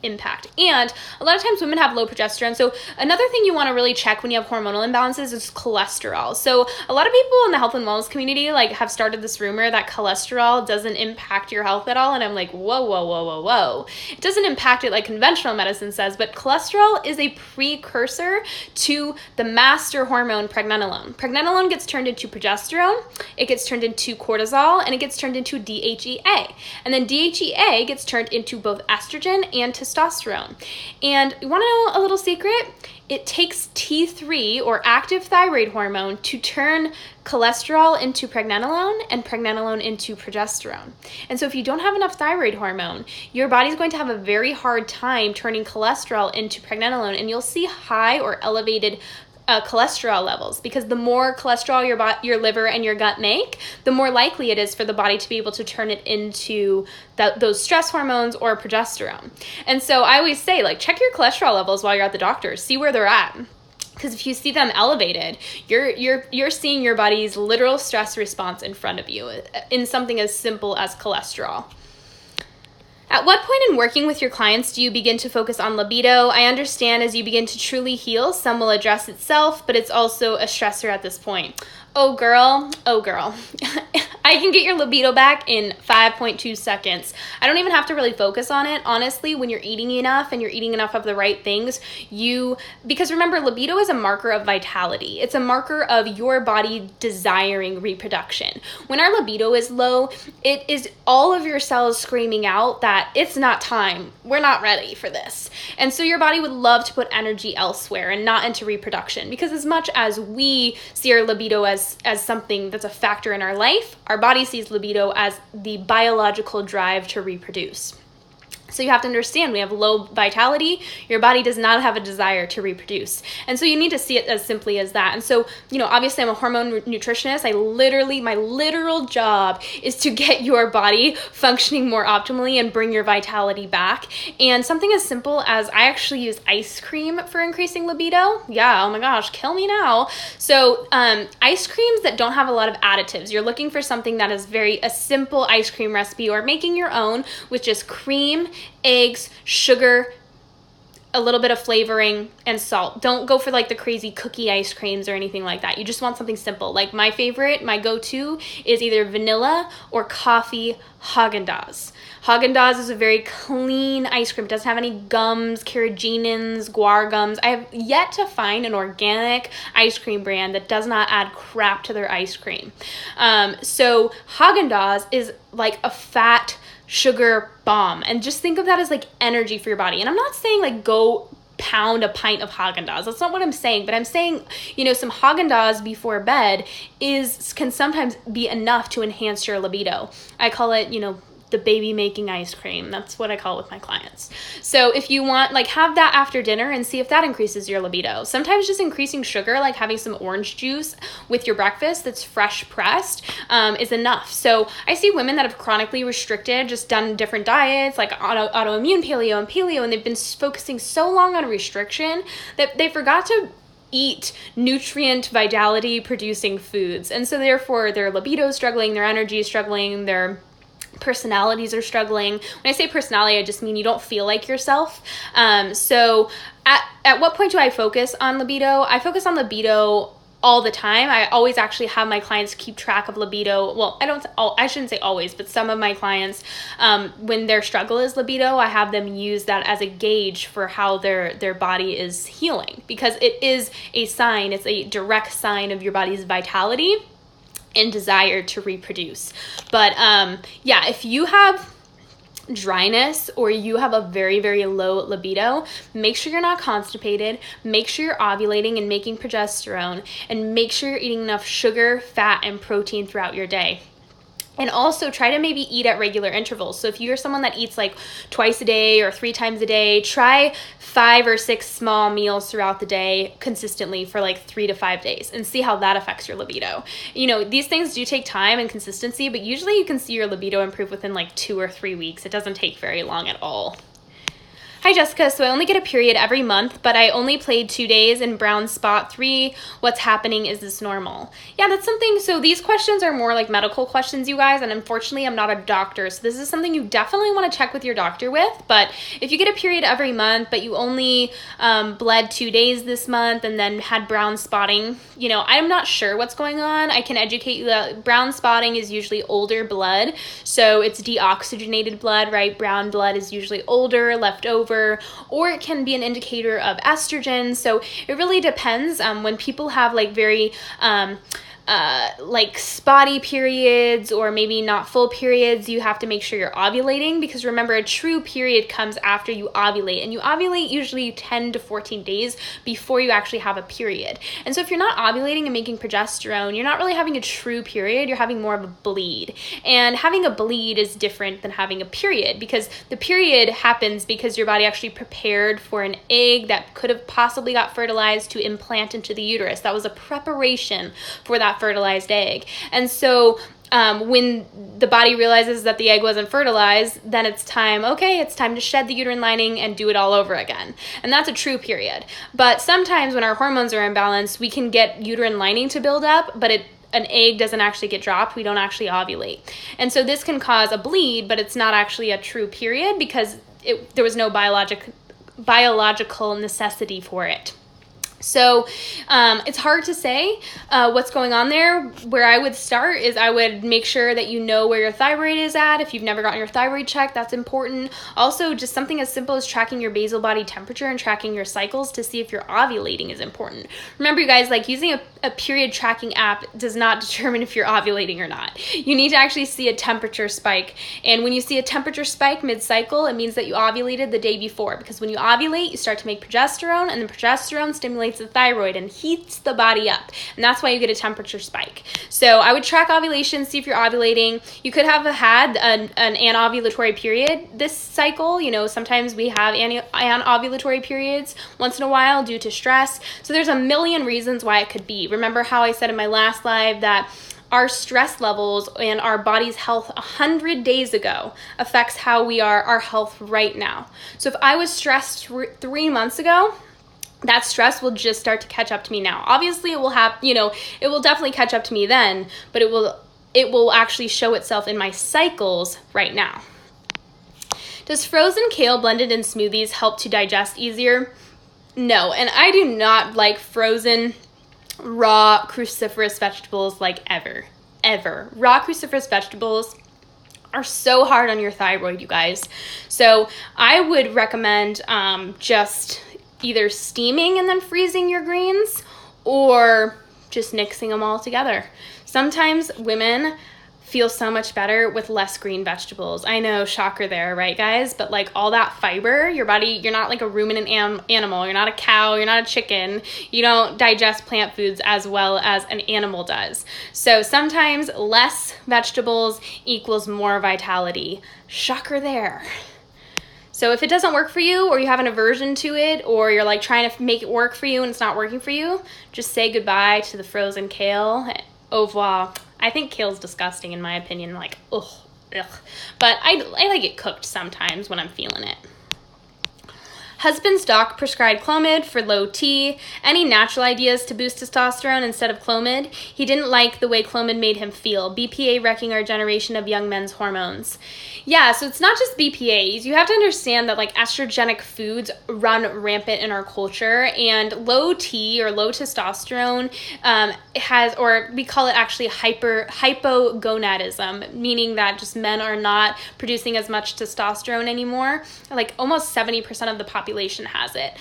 impact. And a lot of times women have low progesterone. So another thing you want to really check when you have hormonal imbalances is cholesterol. So a lot of people in the health and wellness community have started this rumor that cholesterol doesn't impact your health at all. And I'm like, whoa. It doesn't impact it like conventional medicine says, but cholesterol is a precursor to the master hormone pregnenolone. Pregnenolone gets turned into progesterone, it gets turned into cortisol, and it gets turned into DHEA. And then DHEA gets turned into both estrogen and testosterone. And you want to know a little secret? It takes T3 or active thyroid hormone to turn cholesterol into pregnenolone and pregnenolone into progesterone. And so if you don't have enough thyroid hormone, your body's going to have a very hard time turning cholesterol into pregnenolone, and you'll see high or elevated cholesterol levels, because the more cholesterol your liver and your gut make, the more likely it is for the body to be able to turn it into those stress hormones or progesterone. And so I always say, check your cholesterol levels while you're at the doctor, see where they're at. Because if you see them elevated, you're seeing your body's literal stress response in front of you in something as simple as cholesterol. At what point in working with your clients do you begin to focus on libido? I understand as you begin to truly heal, some will address itself, but it's also a stressor at this point. Oh girl. I can get your libido back in 5.2 seconds. I don't even have to really focus on it. Honestly, when you're eating enough and you're eating enough of the right things, because remember, libido is a marker of vitality. It's a marker of your body desiring reproduction. When our libido is low, it is all of your cells screaming out that it's not time. We're not ready for this. And so your body would love to put energy elsewhere and not into reproduction, because as much as we see our libido as something that's a factor in our life, our body sees libido as the biological drive to reproduce. So you have to understand, we have low vitality, your body does not have a desire to reproduce. And so you need to see it as simply as that. And so, obviously I'm a hormone nutritionist. My literal job is to get your body functioning more optimally and bring your vitality back. And something as simple as I actually use ice cream for increasing libido. Yeah, oh my gosh, kill me now. So ice creams that don't have a lot of additives. You're looking for something that is a simple ice cream recipe, or making your own with just cream, eggs, sugar, a little bit of flavoring, and salt. Don't go for like the crazy cookie ice creams or anything like that. You just want something simple. Like my go-to is either vanilla or coffee Haagen-Dazs. Haagen-Dazs is a very clean ice cream. It doesn't have any gums, carrageenans, guar gums. I have yet to find an organic ice cream brand that does not add crap to their ice cream. So Haagen-Dazs is like a fat sugar bomb, and just think of that as like energy for your body. And I'm not saying like go pound a pint of Haagen-Dazs. That's not what I'm saying, but I'm saying, some Haagen-Dazs before bed can sometimes be enough to enhance your libido. I call it, the baby making ice cream. That's what I call it with my clients. So if you want, have that after dinner and see if that increases your libido. Sometimes just increasing sugar, like having some orange juice with your breakfast that's fresh pressed, is enough. So I see women that have chronically restricted, just done different diets, like autoimmune paleo, and they've been focusing so long on restriction that they forgot to eat nutrient vitality producing foods. And so therefore their libido is struggling, their energy is struggling, their personalities are struggling. When I say personality, I just mean you don't feel like yourself. So at what point do I focus on libido? I focus on libido all the time. I always actually have my clients keep track of libido. Well, I shouldn't say always, but some of my clients, when their struggle is libido, I have them use that as a gauge for how their body is healing, because it is a sign. It's a direct sign of your body's vitality and desire to reproduce. But if you have dryness or you have a very, very low libido, make sure you're not constipated, make sure you're ovulating and making progesterone, and make sure you're eating enough sugar, fat, and protein throughout your day. And also try to maybe eat at regular intervals. So if you're someone that eats like twice a day or 3 times a day, try 5 or 6 small meals throughout the day consistently for like 3 to 5 days and see how that affects your libido. These things do take time and consistency, but usually you can see your libido improve within like 2 or 3 weeks. It doesn't take very long at all. Hi Jessica, so I only get a period every month, but I only played 2 days in brown spot 3. What's happening? Is this normal? Yeah, that's something. So these questions are more like medical questions, you guys, and unfortunately I'm not a doctor. So this is something you definitely want to check with your doctor with. But if you get a period every month, but you only bled 2 days this month and then had brown spotting, I'm not sure what's going on. I can educate you that brown spotting is usually older blood. So it's deoxygenated blood, right? Brown blood is usually older, left over, or it can be an indicator of estrogen. So it really depends. When people have like very like spotty periods or maybe not full periods, you have to make sure you're ovulating, because remember, a true period comes after you ovulate, and you ovulate usually 10 to 14 days before you actually have a period. And so if you're not ovulating and making progesterone, you're not really having a true period, you're having more of a bleed. And having a bleed is different than having a period, because the period happens because your body actually prepared for an egg that could have possibly got fertilized to implant into the uterus. That was a preparation for that fertilized egg. And so when the body realizes that the egg wasn't fertilized, then it's time to shed the uterine lining and do it all over again. And that's a true period. But sometimes when our hormones are imbalanced, we can get uterine lining to build up, but an egg doesn't actually get dropped. We don't actually ovulate. And so this can cause a bleed, but it's not actually a true period because there was no biological necessity for it. So it's hard to say what's going on there. Where I would start is I would make sure that you know where your thyroid is at. If you've never gotten your thyroid checked, that's important. Also, just something as simple as tracking your basal body temperature and tracking your cycles to see if you're ovulating is important. Remember, you guys, like using a period tracking app does not determine if you're ovulating or not. You need to actually see a temperature spike. And when you see a temperature spike mid-cycle, it means that you ovulated the day before, because when you ovulate, you start to make progesterone, and the progesterone stimulates stimulates the thyroid and heats the body up. And that's why you get a temperature spike. So I would track ovulation, see if you're ovulating. You could have had an anovulatory period this cycle. You know, sometimes we have anovulatory periods once in a while due to stress. So there's a million reasons why it could be. Remember how I said in my last live that our stress levels and our body's health 100 days ago affects how we are, our health right now. So if I was stressed 3 months ago, that stress will just start to catch up to me now. Obviously it will have, you know, it will definitely catch up to me then, but it will actually show itself in my cycles right now. Does frozen kale blended in smoothies help to digest easier? No, and I do not like frozen raw cruciferous vegetables like ever. Raw cruciferous vegetables are so hard on your thyroid, you guys. So I would recommend just either steaming and then freezing your greens, or just mixing them all together. Sometimes women feel so much better with less green vegetables. I know, shocker there, right guys? But like all that fiber, your body, you're not like a ruminant animal. You're not a cow, you're not a chicken. You don't digest plant foods as well as an animal does. So sometimes less vegetables equals more vitality. Shocker there. So if it doesn't work for you, or you have an aversion to it, or you're like trying to make it work for you and it's not working for you, just say goodbye to the frozen kale. Au revoir. I think kale's disgusting in my opinion, like, ugh. But I like it cooked sometimes when I'm feeling it. Husband's doc prescribed Clomid for low T. Any natural ideas to boost testosterone instead of Clomid? He didn't like the way Clomid made him feel. BPA wrecking our generation of young men's hormones. Yeah, so it's not just BPAs. You have to understand that like estrogenic foods run rampant in our culture, and low T or low testosterone has, or we call it actually hypogonadism, meaning that just men are not producing as much testosterone anymore. Like almost 70% of the population has it.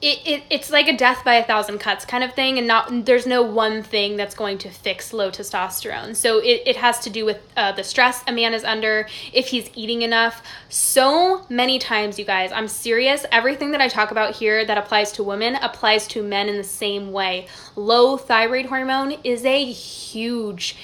It's like a death by 1,000 cuts kind of thing, and there's no one thing that's going to fix low testosterone. So it has to do with the stress a man is under, if he's eating enough. So many times, you guys, I'm serious, everything that I talk about here that applies to women applies to men in the same way. Low thyroid hormone is a huge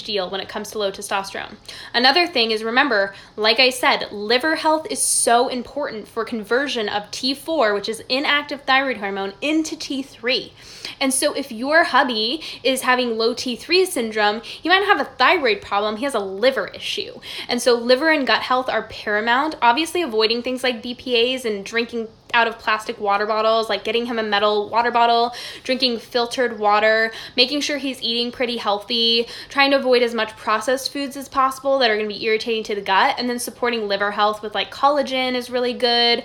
deal when it comes to low testosterone. Another thing is, remember, like I said, liver health is so important for conversion of T4, which is inactive thyroid hormone, into T3. And so if your hubby is having low T3 syndrome, he might not have a thyroid problem, he has a liver issue. And so liver and gut health are paramount. Obviously avoiding things like BPAs and drinking out of plastic water bottles, like getting him a metal water bottle, drinking filtered water, making sure he's eating pretty healthy, trying to avoid as much processed foods as possible that are going to be irritating to the gut, and then supporting liver health with like collagen is really good.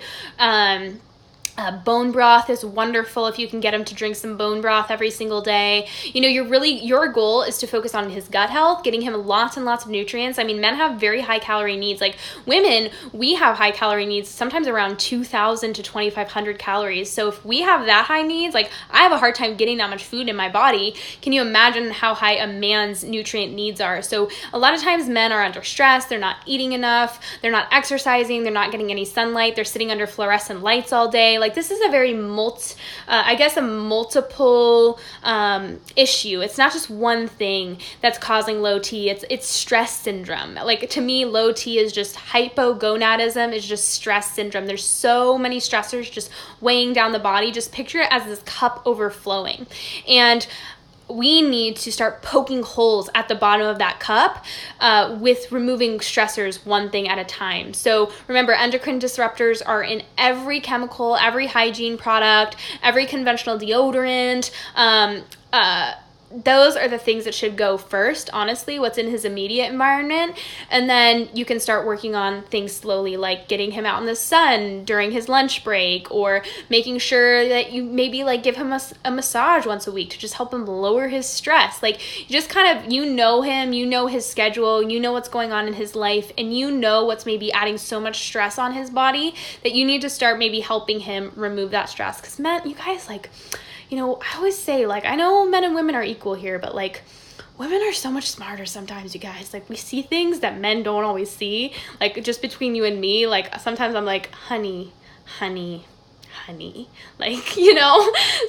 Bone broth is wonderful if you can get him to drink some bone broth every single day. You know, your goal is to focus on his gut health, getting him lots and lots of nutrients. I mean, men have very high calorie needs. Like women, we have high calorie needs, sometimes around 2,000 to 2,500 calories. So if we have that high needs, like I have a hard time getting that much food in my body. Can you imagine how high a man's nutrient needs are? So a lot of times men are under stress, they're not eating enough, they're not exercising, they're not getting any sunlight, they're sitting under fluorescent lights all day. Like this is a very multiple issue. It's not just one thing that's causing low T. It's stress syndrome. Like to me, low T is just hypogonadism, is just stress syndrome. There's so many stressors just weighing down the body. Just picture it as this cup overflowing. And we need to start poking holes at the bottom of that cup with removing stressors one thing at a time. So remember, endocrine disruptors are in every chemical, every hygiene product, every conventional deodorant. Those are the things that should go first, honestly, what's in his immediate environment. And then you can start working on things slowly, like getting him out in the sun during his lunch break, or making sure that you maybe like give him a massage once a week to just help him lower his stress. Like you just kind of, you know him, you know his schedule, you know what's going on in his life, and you know what's maybe adding so much stress on his body that you need to start maybe helping him remove that stress. Because men, you guys, like, you know, I always say, like, I know men and women are equal here, but like women are so much smarter sometimes, you guys. Like we see things that men don't always see. Like just between you and me, like sometimes I'm like, honey, honey, like,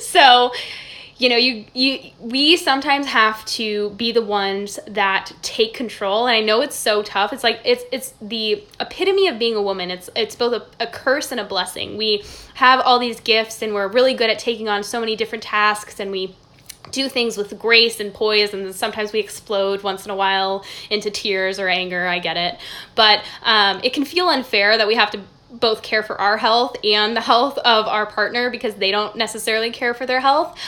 so, we sometimes have to be the ones that take control. And I know it's so tough. It's like, it's the epitome of being a woman. It's both a curse and a blessing. We have all these gifts and we're really good at taking on so many different tasks, and we do things with grace and poise, and sometimes we explode once in a while into tears or anger. I get it. But it can feel unfair that we have to both care for our health and the health of our partner because they don't necessarily care for their health,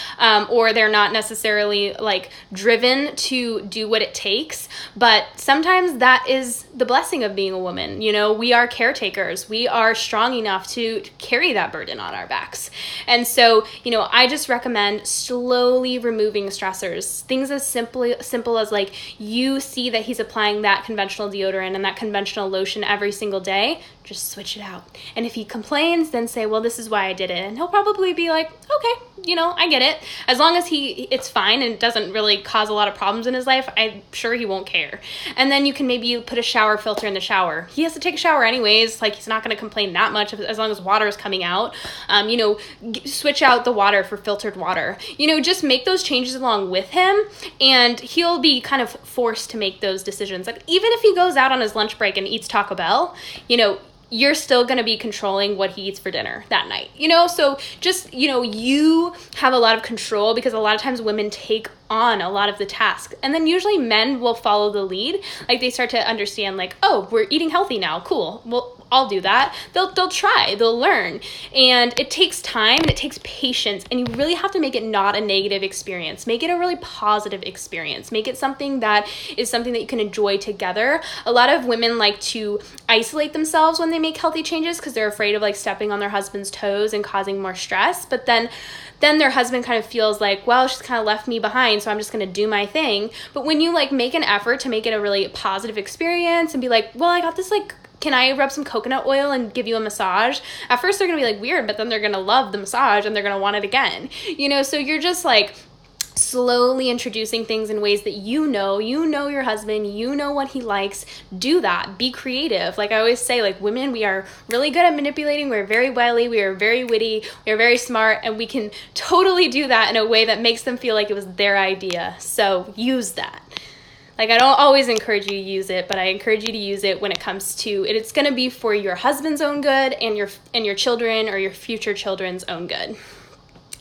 or they're not necessarily like driven to do what it takes. But sometimes that is the blessing of being a woman. We are caretakers. We are strong enough to carry that burden on our backs. And so, I just recommend slowly removing stressors. Things as simple as like, you see that he's applying that conventional deodorant and that conventional lotion every single day, just switch it out. And if he complains, then say, well, this is why I did it. And he'll probably be like, okay, I get it. As long as it's fine and it doesn't really cause a lot of problems in his life, I'm sure he won't care. And then you can maybe put a shower filter in the shower. He has to take a shower anyways. Like, he's not going to complain that much as long as water is coming out. Switch out the water for filtered water. Just make those changes along with him, and he'll be kind of forced to make those decisions. Like, even if he goes out on his lunch break and eats Taco Bell, you're still going to be controlling what he eats for dinner that night, so just, you have a lot of control, because a lot of times women take on a lot of the tasks, and then usually men will follow the lead. Like, they start to understand, like, oh, we're eating healthy now, cool, well, I'll do that. They'll try, they'll learn. And it takes time and it takes patience, and you really have to make it not a negative experience. Make it a really positive experience. Make it something that you can enjoy together. A lot of women like to isolate themselves when they make healthy changes because they're afraid of like stepping on their husband's toes and causing more stress. But then their husband kind of feels like, well, she's kind of left me behind, so I'm just going to do my thing. But when you like make an effort to make it a really positive experience and be like, well, I got this, like, can I rub some coconut oil and give you a massage? At first they're going to be like weird, but then they're going to love the massage and they're going to want it again. So you're just like slowly introducing things in ways that you know your husband, what he likes. Do that. Be creative. Like I always say, like, women, we are really good at manipulating. We're very wily. We are very witty. We are very smart, and we can totally do that in a way that makes them feel like it was their idea. So use that. Like, I don't always encourage you to use it, but I encourage you to use it when it comes to it. It's going to be for your husband's own good and your children or your future children's own good.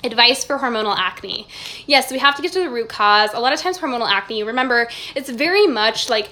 Advice for hormonal acne. Yes, we have to get to the root cause. A lot of times hormonal acne, remember, it's very much like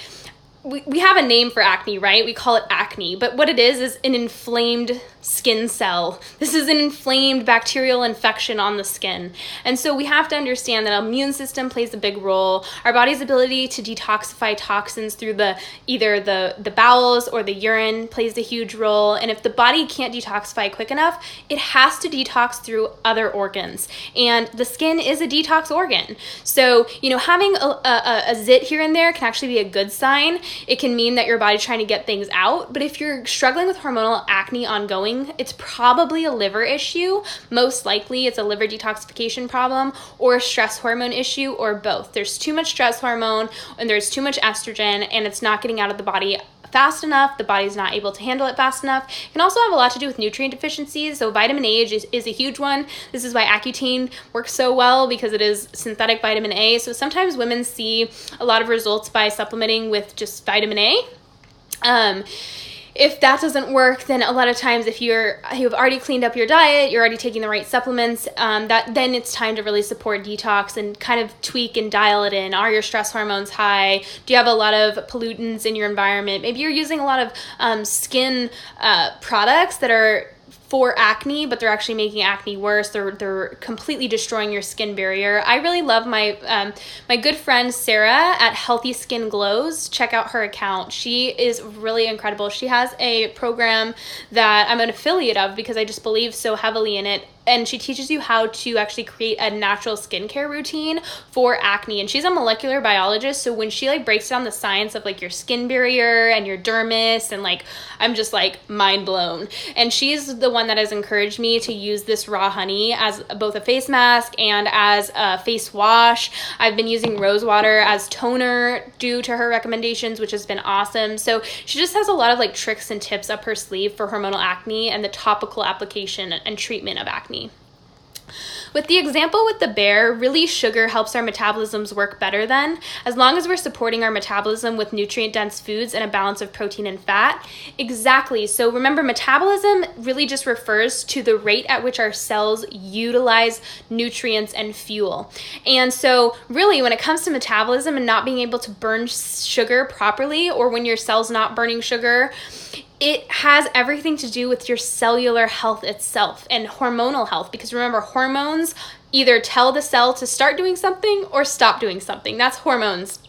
we have a name for acne, right? We call it acne, but what it is an inflamed skin cell. This is an inflamed bacterial infection on the skin. And so we have to understand that our immune system plays a big role. Our body's ability to detoxify toxins through either the bowels or the urine plays a huge role. And if the body can't detoxify quick enough, it has to detox through other organs. And the skin is a detox organ. So, having a zit here and there can actually be a good sign. It can mean that your body's trying to get things out. But if you're struggling with hormonal acne ongoing, it's probably a liver issue. Most likely it's a liver detoxification problem or a stress hormone issue, or both. There's too much stress hormone and there's too much estrogen, and it's not getting out of the body fast enough. The body's not able to handle it fast enough. It can also have a lot to do with nutrient deficiencies. So vitamin A is a huge one. This is why Accutane works so well, because it is synthetic vitamin A. So sometimes women see a lot of results by supplementing with just vitamin A. If that doesn't work, then a lot of times if you've already cleaned up your diet, you're already taking the right supplements, then it's time to really support detox and kind of tweak and dial it in. Are your stress hormones high? Do you have a lot of pollutants in your environment? Maybe you're using a lot of skin products that are for acne, but they're actually making acne worse. They're completely destroying your skin barrier. I really love my good friend Sarah at Healthy Skin Glows. Check out her account. She is really incredible. She has a program that I'm an affiliate of because I just believe so heavily in it. and she teaches you how to actually create a natural skincare routine for acne. And she's a molecular biologist, so when she like breaks down the science of like your skin barrier and your dermis, and like I'm just like mind blown. And she's the one that has encouraged me to use this raw honey as both a face mask and as a face wash. I've been using rose water as toner due to her recommendations, which has been awesome. So she just has a lot of like tricks and tips up her sleeve for hormonal acne and the topical application and treatment of acne. With the example with the bear, really sugar helps our metabolisms work better then, as long as we're supporting our metabolism with nutrient-dense foods and a balance of protein and fat. Exactly. So remember, metabolism really just refers to the rate at which our cells utilize nutrients and fuel. And so really, when it comes to metabolism and not being able to burn sugar properly, or when your cell's not burning sugar, it has everything to do with your cellular health itself and hormonal health, because remember, hormones either tell the cell to start doing something or stop doing something. That's hormones.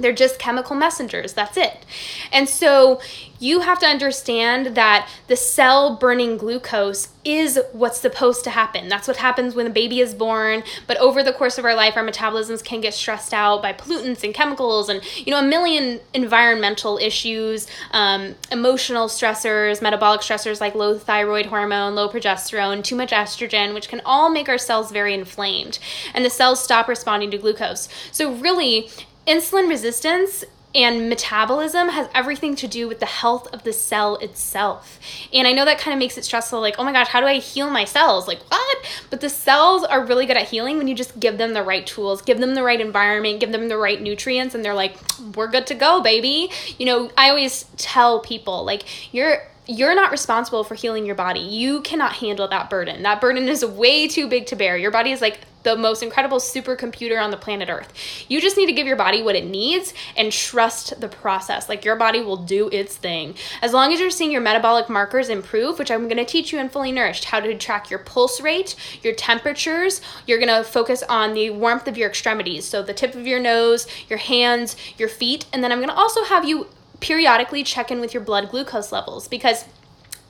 They're just chemical messengers. That's it. And so you have to understand that the cell burning glucose is what's supposed to happen. That's what happens when a baby is born. But over the course of our life, our metabolisms can get stressed out by pollutants and chemicals and, a million environmental issues, emotional stressors, metabolic stressors like low thyroid hormone, low progesterone, too much estrogen, which can all make our cells very inflamed. And the cells stop responding to glucose. So really, insulin resistance and metabolism has everything to do with the health of the cell itself. And I know that kind of makes it stressful, like, oh my gosh, how do I heal my cells? Like, what? But the cells are really good at healing when you just give them the right tools, give them the right environment, give them the right nutrients, and they're like, we're good to go, baby. I always tell people, like, you're not responsible for healing your body. You cannot handle that burden. That burden is way too big to bear. Your body is like the most incredible supercomputer on the planet Earth. You just need to give your body what it needs and trust the process. Like, your body will do its thing. As long as you're seeing your metabolic markers improve, which I'm going to teach you in Fully Nourished, how to track your pulse rate, your temperatures. You're going to focus on the warmth of your extremities. So the tip of your nose, your hands, your feet. And then I'm going to also have you periodically check in with your blood glucose levels, because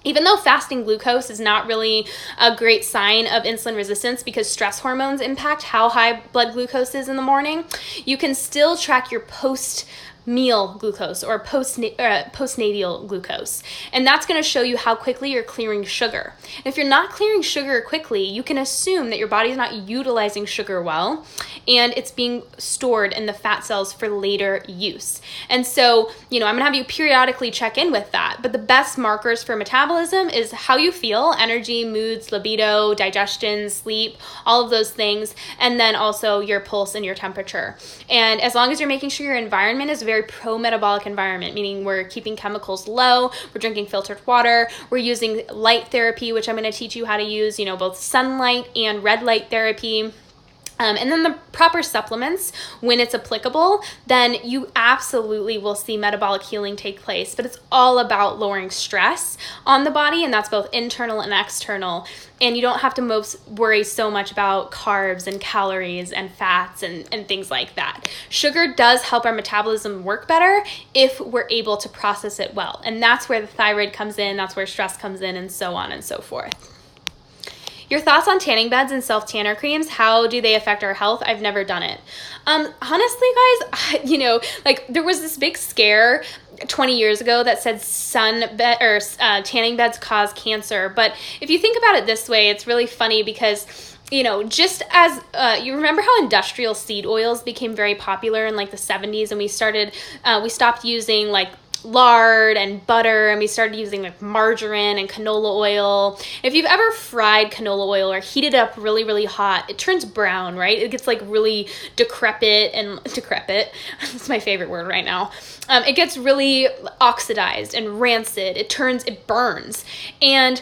even though fasting glucose is not really a great sign of insulin resistance because stress hormones impact how high blood glucose is in the morning, you can still track your post-meal glucose or postnatal glucose. And that's going to show you how quickly you're clearing sugar. And if you're not clearing sugar quickly, you can assume that your body's not utilizing sugar well, and it's being stored in the fat cells for later use. And so, I'm going to have you periodically check in with that. But the best markers for metabolism is how you feel, energy, moods, libido, digestion, sleep, all of those things, and then also your pulse and your temperature. And as long as you're making sure your environment is a very pro-metabolic environment, meaning we're keeping chemicals low, we're drinking filtered water, we're using light therapy, which I'm going to teach you how to use, both sunlight and red light therapy. And then the proper supplements, when it's applicable, then you absolutely will see metabolic healing take place. But it's all about lowering stress on the body, and that's both internal and external. And you don't have to worry so much about carbs and calories and fats and things like that. Sugar does help our metabolism work better if we're able to process it well. And that's where the thyroid comes in, that's where stress comes in, and so on and so forth. Your thoughts on tanning beds and self-tanner creams, how do they affect our health? I've never done it. Honestly, guys, there was this big scare 20 years ago that said tanning beds cause cancer. But if you think about it this way, it's really funny because just as you remember how industrial seed oils became very popular in like the 70s, and we stopped using like lard and butter, and we started using like margarine and canola oil. If you've ever fried canola oil or heated it up really, really hot, it turns brown, right? It gets like really decrepit. That's my favorite word right now. It gets really oxidized and rancid. It burns. And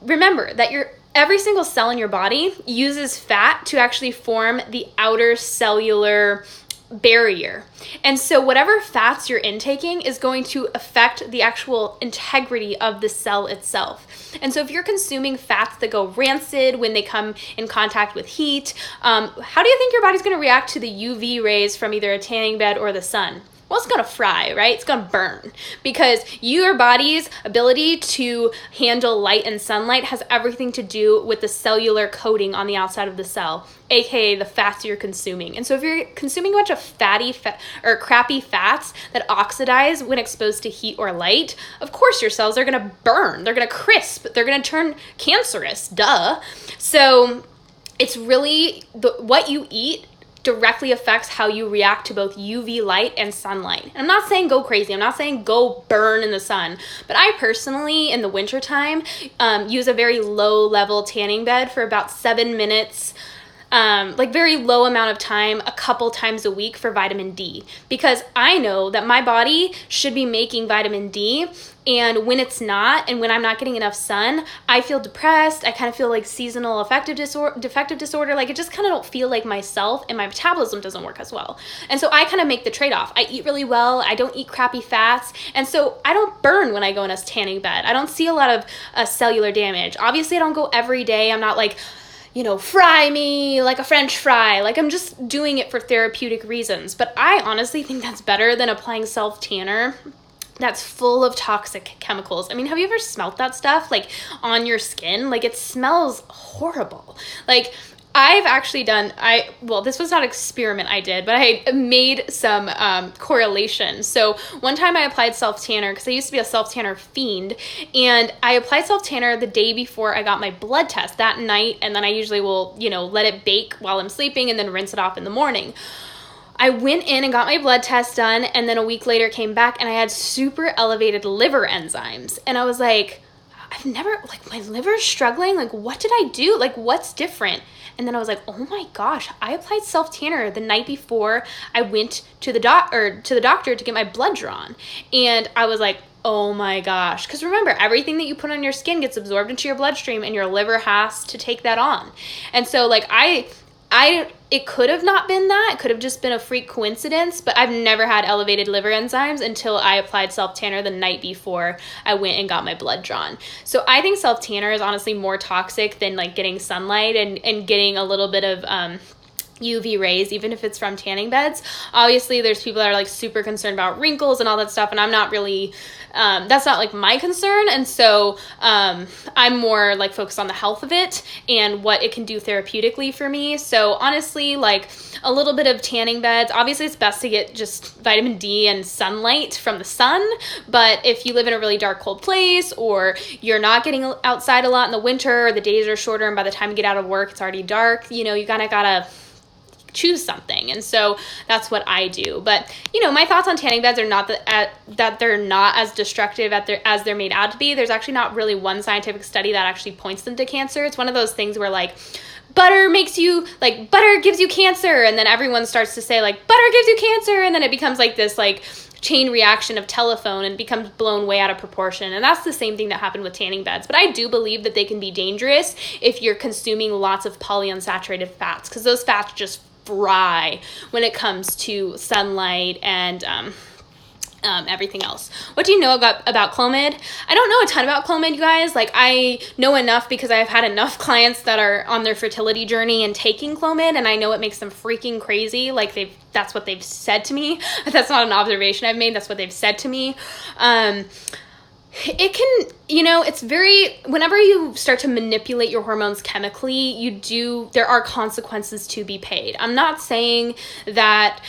remember that every single cell in your body uses fat to actually form the outer cellular barrier. And so whatever fats you're intaking is going to affect the actual integrity of the cell itself. And so if you're consuming fats that go rancid when they come in contact with heat, how do you think your body's going to react to the UV rays from either a tanning bed or the sun? Well, it's going to fry, right? It's going to burn, because your body's ability to handle light and sunlight has everything to do with the cellular coating on the outside of the cell, aka the fats you're consuming. And so if you're consuming a bunch of or crappy fats that oxidize when exposed to heat or light, of course your cells are going to burn. They're going to crisp. They're going to turn cancerous. Duh. So it's really what you eat directly affects how you react to both UV light and sunlight. And I'm not saying go crazy. I'm not saying go burn in the sun. But I personally, in the wintertime, use a very low level tanning bed for about 7 minutes, like very low amount of time, a couple times a week for vitamin D, because I know that my body should be making vitamin D, and when it's not, and when I'm not getting enough sun, I feel depressed. I kind of feel like seasonal defective disorder. Like, it just kind of don't feel like myself, and my metabolism doesn't work as well. And so I kind of make the trade-off. I eat really well. I don't eat crappy fats. And so I don't burn when I go in a tanning bed. I don't see a lot of cellular damage. Obviously, I don't go every day. I'm not like, fry me like a French fry. Like, I'm just doing it for therapeutic reasons. But I honestly think that's better than applying self-tanner that's full of toxic chemicals. I mean, have you ever smelt that stuff, like, on your skin? Like, it smells horrible. Like, I've actually this was not an experiment I did, but I made some correlation. So one time I applied self-tanner, because I used to be a self-tanner fiend, and I applied self-tanner the day before I got my blood test that night, and then I usually will, let it bake while I'm sleeping and then rinse it off in the morning. I went in and got my blood test done, and then a week later came back, and I had super elevated liver enzymes. And I was like, my liver's struggling. Like, what did I do? Like, what's different? And then I was like, oh my gosh, I applied self-tanner the night before I went to the doctor to get my blood drawn. And I was like, oh my gosh. Because remember, everything that you put on your skin gets absorbed into your bloodstream, and your liver has to take that on. And so, like, it could have not been that. It could have just been a freak coincidence, but I've never had elevated liver enzymes until I applied self-tanner the night before I went and got my blood drawn. So I think self-tanner is honestly more toxic than, like, getting sunlight and getting a little bit of UV rays, even if it's from tanning beds. Obviously, there's people that are, like, super concerned about wrinkles and all that stuff, and I'm not really, that's not, like, my concern. And so I'm more, like, focused on the health of it and what it can do therapeutically for me. So honestly, like, a little bit of tanning beds, obviously it's best to get just vitamin D and sunlight from the sun. But if you live in a really dark, cold place, or you're not getting outside a lot in the winter, or the days are shorter, and by the time you get out of work, it's already dark, you kind of gotta choose something. And so that's what I do. But, my thoughts on tanning beds are not that they're not as destructive as they're made out to be. There's actually not really one scientific study that actually points them to cancer. It's one of those things where, like, butter gives you cancer, and then everyone starts to say, like, butter gives you cancer, and then it becomes like this, like, chain reaction of telephone, and becomes blown way out of proportion. And that's the same thing that happened with tanning beds. But I do believe that they can be dangerous if you're consuming lots of polyunsaturated fats, because those fats just fry when it comes to sunlight and everything else. What do you know about Clomid? I don't know a ton about Clomid, you guys. Like, I know enough because I've had enough clients that are on their fertility journey and taking Clomid, and I know it makes them freaking crazy. Like, that's what they've said to me. That's not an observation I've made. That's what they've said to me. It can, it's whenever you start to manipulate your hormones chemically, there are consequences to be paid. I'm not saying that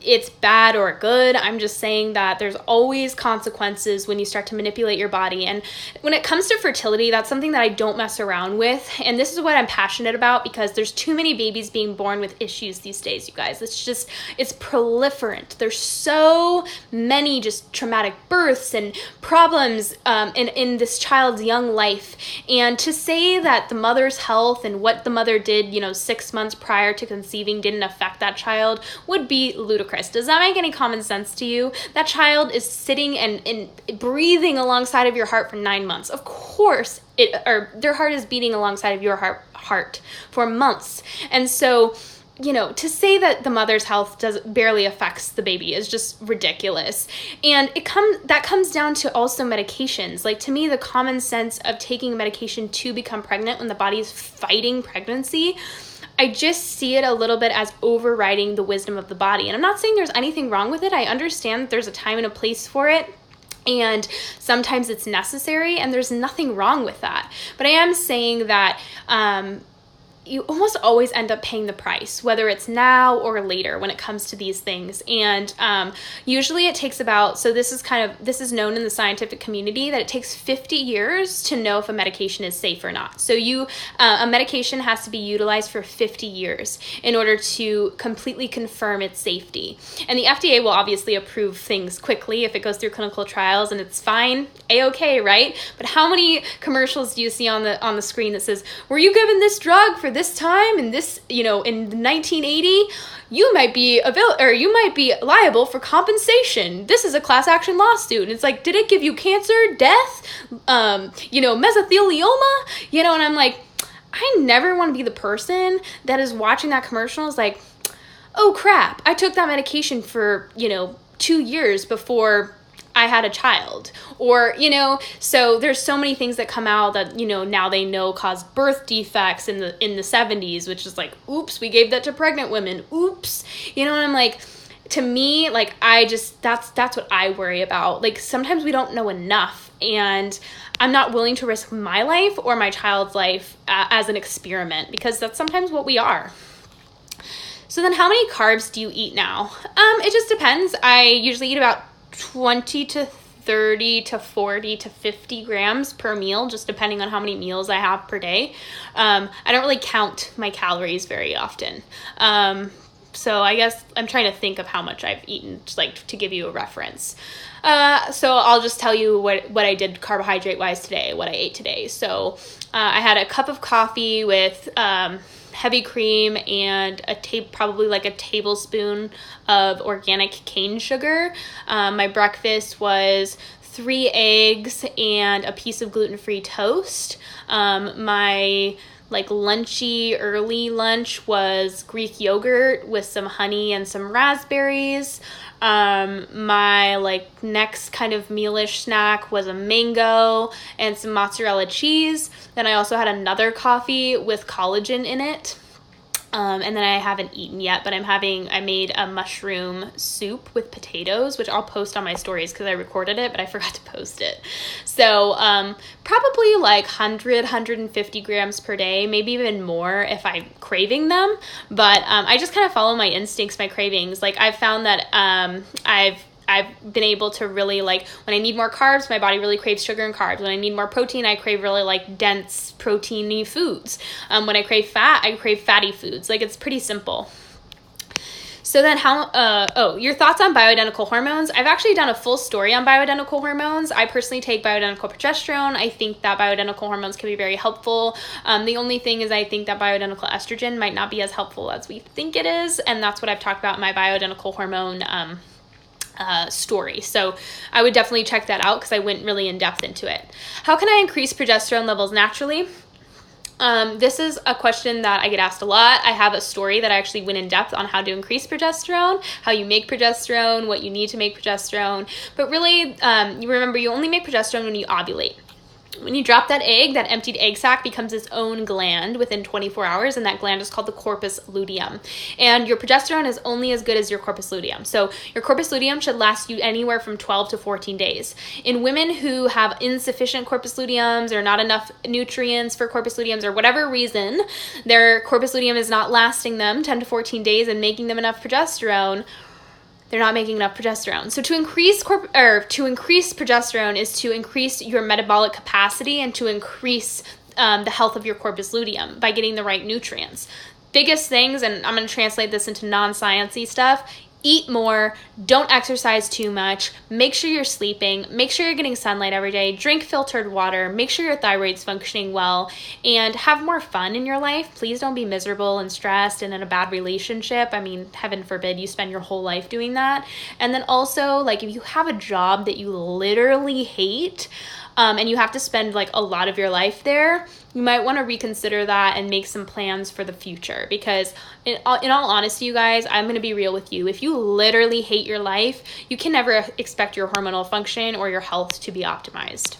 it's bad or good. I'm just saying that there's always consequences when you start to manipulate your body. And when it comes to fertility, that's something that I don't mess around with. And this is what I'm passionate about, because there's too many babies being born with issues these days, you guys. It's proliferant. There's so many just traumatic births and problems in this child's young life. And to say that the mother's health and what the mother did 6 months prior to conceiving didn't affect that child would be ludicrous. Does that make any common sense to you? That child is sitting and breathing alongside of your heart for 9 months. Of course their heart is beating alongside of your heart for months. And so to say that the mother's health barely affects the baby is just ridiculous. And that comes down to also medications. Like, to me, the common sense of taking medication to become pregnant when the body's fighting pregnancy, I just see it a little bit as overriding the wisdom of the body. And I'm not saying there's anything wrong with it. I understand that there's a time and a place for it, and sometimes it's necessary, and there's nothing wrong with that. But I am saying that you almost always end up paying the price, whether it's now or later when it comes to these things. And usually it takes about, so this is known in the scientific community that it takes 50 years to know if a medication is safe or not. So a medication has to be utilized for 50 years in order to completely confirm its safety. And the FDA will obviously approve things quickly if it goes through clinical trials and it's fine, A-okay, right? But how many commercials do you see on the screen that says, were you given this drug for this time and this, in 1980, you might be liable for compensation. This is a class action lawsuit. And it's like, did it give you cancer, death, mesothelioma? And I'm like, I never want to be the person that is watching that commercial is like, oh crap, I took that medication for, 2 years before I had a child, or, so there's so many things that come out that, now they know cause birth defects in the 70s, which is like, oops, we gave that to pregnant women. Oops. And I'm like, to me, like, that's what I worry about. Like, sometimes we don't know enough, and I'm not willing to risk my life or my child's life as an experiment, because that's sometimes what we are. So then how many carbs do you eat now? It just depends. I usually eat about 20 to 30 to 40 to 50 grams per meal, just depending on how many meals I have per day. I don't really count my calories very often. So I guess I'm trying to think of how much I've eaten, just like to give you a reference. So I'll just tell you what I did carbohydrate wise today, what I ate today. So I had a cup of coffee with heavy cream and probably like a tablespoon of organic cane sugar. My breakfast was 3 eggs and a piece of gluten-free toast. My lunchy early lunch was Greek yogurt with some honey and some raspberries. My next kind of mealish snack was a mango and some mozzarella cheese. Then I also had another coffee with collagen in it. And then I haven't eaten yet, but I made a mushroom soup with potatoes, which I'll post on my stories because I recorded it, but I forgot to post it. So probably 100, 150 grams per day, maybe even more if I'm craving them. But I just kind of follow my instincts, my cravings. I've found that I've been able to really when I need more carbs, my body really craves sugar and carbs. When I need more protein, I crave really dense proteiny foods. When I crave fat, I crave fatty foods. It's pretty simple. So then your thoughts on bioidentical hormones. I've actually done a full story on bioidentical hormones. I personally take bioidentical progesterone. I think that bioidentical hormones can be very helpful. The only thing is I think that bioidentical estrogen might not be as helpful as we think it is. And that's what I've talked about in my bioidentical hormone story. So I would definitely check that out because I went really in depth into it. How can I increase progesterone levels naturally? This is a question that I get asked a lot. I have a story that I actually went in depth on how to increase progesterone, how you make progesterone, what you need to make progesterone. But really, you remember you only make progesterone when you ovulate. When you drop that egg, that emptied egg sac becomes its own gland within 24 hours, and that gland is called the corpus luteum. And your progesterone is only as good as your corpus luteum. So your corpus luteum should last you anywhere from 12 to 14 days. In women who have insufficient corpus luteums or not enough nutrients for corpus luteums or whatever reason, their corpus luteum is not lasting them 10 to 14 days and making them enough progesterone, they're not making enough progesterone. So to increase progesterone is to increase your metabolic capacity and to increase the health of your corpus luteum by getting the right nutrients. Biggest things, and I'm going to translate this into non-sciencey stuff, eat more, don't exercise too much, make sure you're sleeping, make sure you're getting sunlight every day, drink filtered water, make sure your thyroid's functioning well, and have more fun in your life. Please don't be miserable and stressed and in a bad relationship. I mean, heaven forbid you spend your whole life doing that. And then also, if you have a job that you literally hate, and you have to spend a lot of your life there, you might want to reconsider that and make some plans for the future. Because in all honesty, you guys, I'm going to be real with you. If you literally hate your life, you can never expect your hormonal function or your health to be optimized.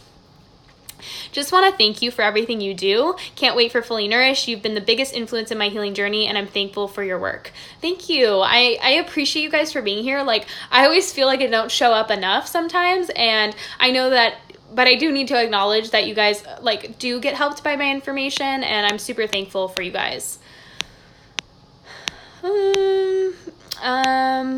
Just want to thank you for everything you do. Can't wait for Fully Nourished. You've been the biggest influence in my healing journey, and I'm thankful for your work. Thank you. I appreciate you guys for being here. Like, I always feel like I don't show up enough sometimes, and I know that, but I do need to acknowledge that you guys like do get helped by my information, and I'm super thankful for you guys.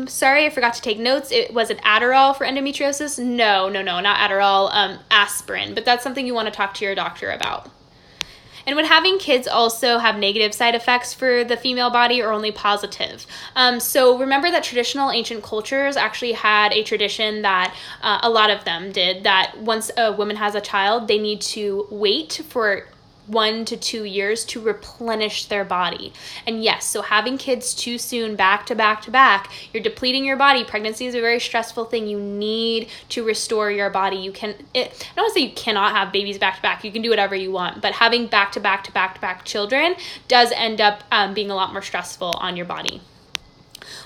Sorry, I forgot to take notes. Was it Adderall for endometriosis? No, not Adderall, aspirin, but that's something you want to talk to your doctor about. And would having kids also have negative side effects for the female body or only positive? So remember that traditional ancient cultures actually had a tradition that a lot of them did, that once a woman has a child, they need to wait for 1 to 2 years to replenish their body. And yes, so having kids too soon, back to back to back, you're depleting your body. Pregnancy is a very stressful thing. You need to restore your body. I don't want to say you cannot have babies back to back. You can do whatever you want, but having back to back to back to back children does end up being a lot more stressful on your body.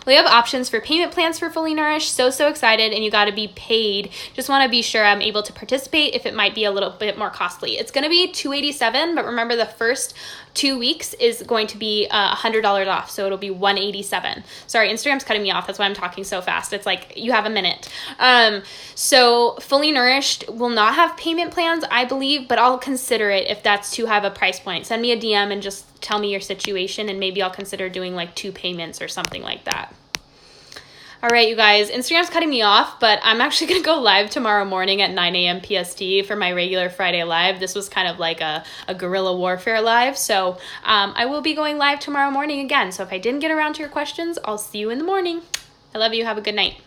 We have options for payment plans for Fully Nourished. So excited, and you got to be paid. Just want to be sure I'm able to participate if it might be a little bit more costly. It's going to be $287, but remember the first 2 weeks is going to be $100 off, so it'll be $187. Sorry, Instagram's cutting me off. That's why I'm talking so fast. It's like you have a minute. So Fully Nourished will not have payment plans, I believe, but I'll consider it if that's too high of a price point. Send me a DM and just tell me your situation, and maybe I'll consider doing like 2 payments or something like that. All right, you guys, Instagram's cutting me off, but I'm actually going to go live tomorrow morning at 9 a.m. PST for my regular Friday live. This was kind of like a guerrilla warfare live, so I will be going live tomorrow morning again. So if I didn't get around to your questions, I'll see you in the morning. I love you. Have a good night.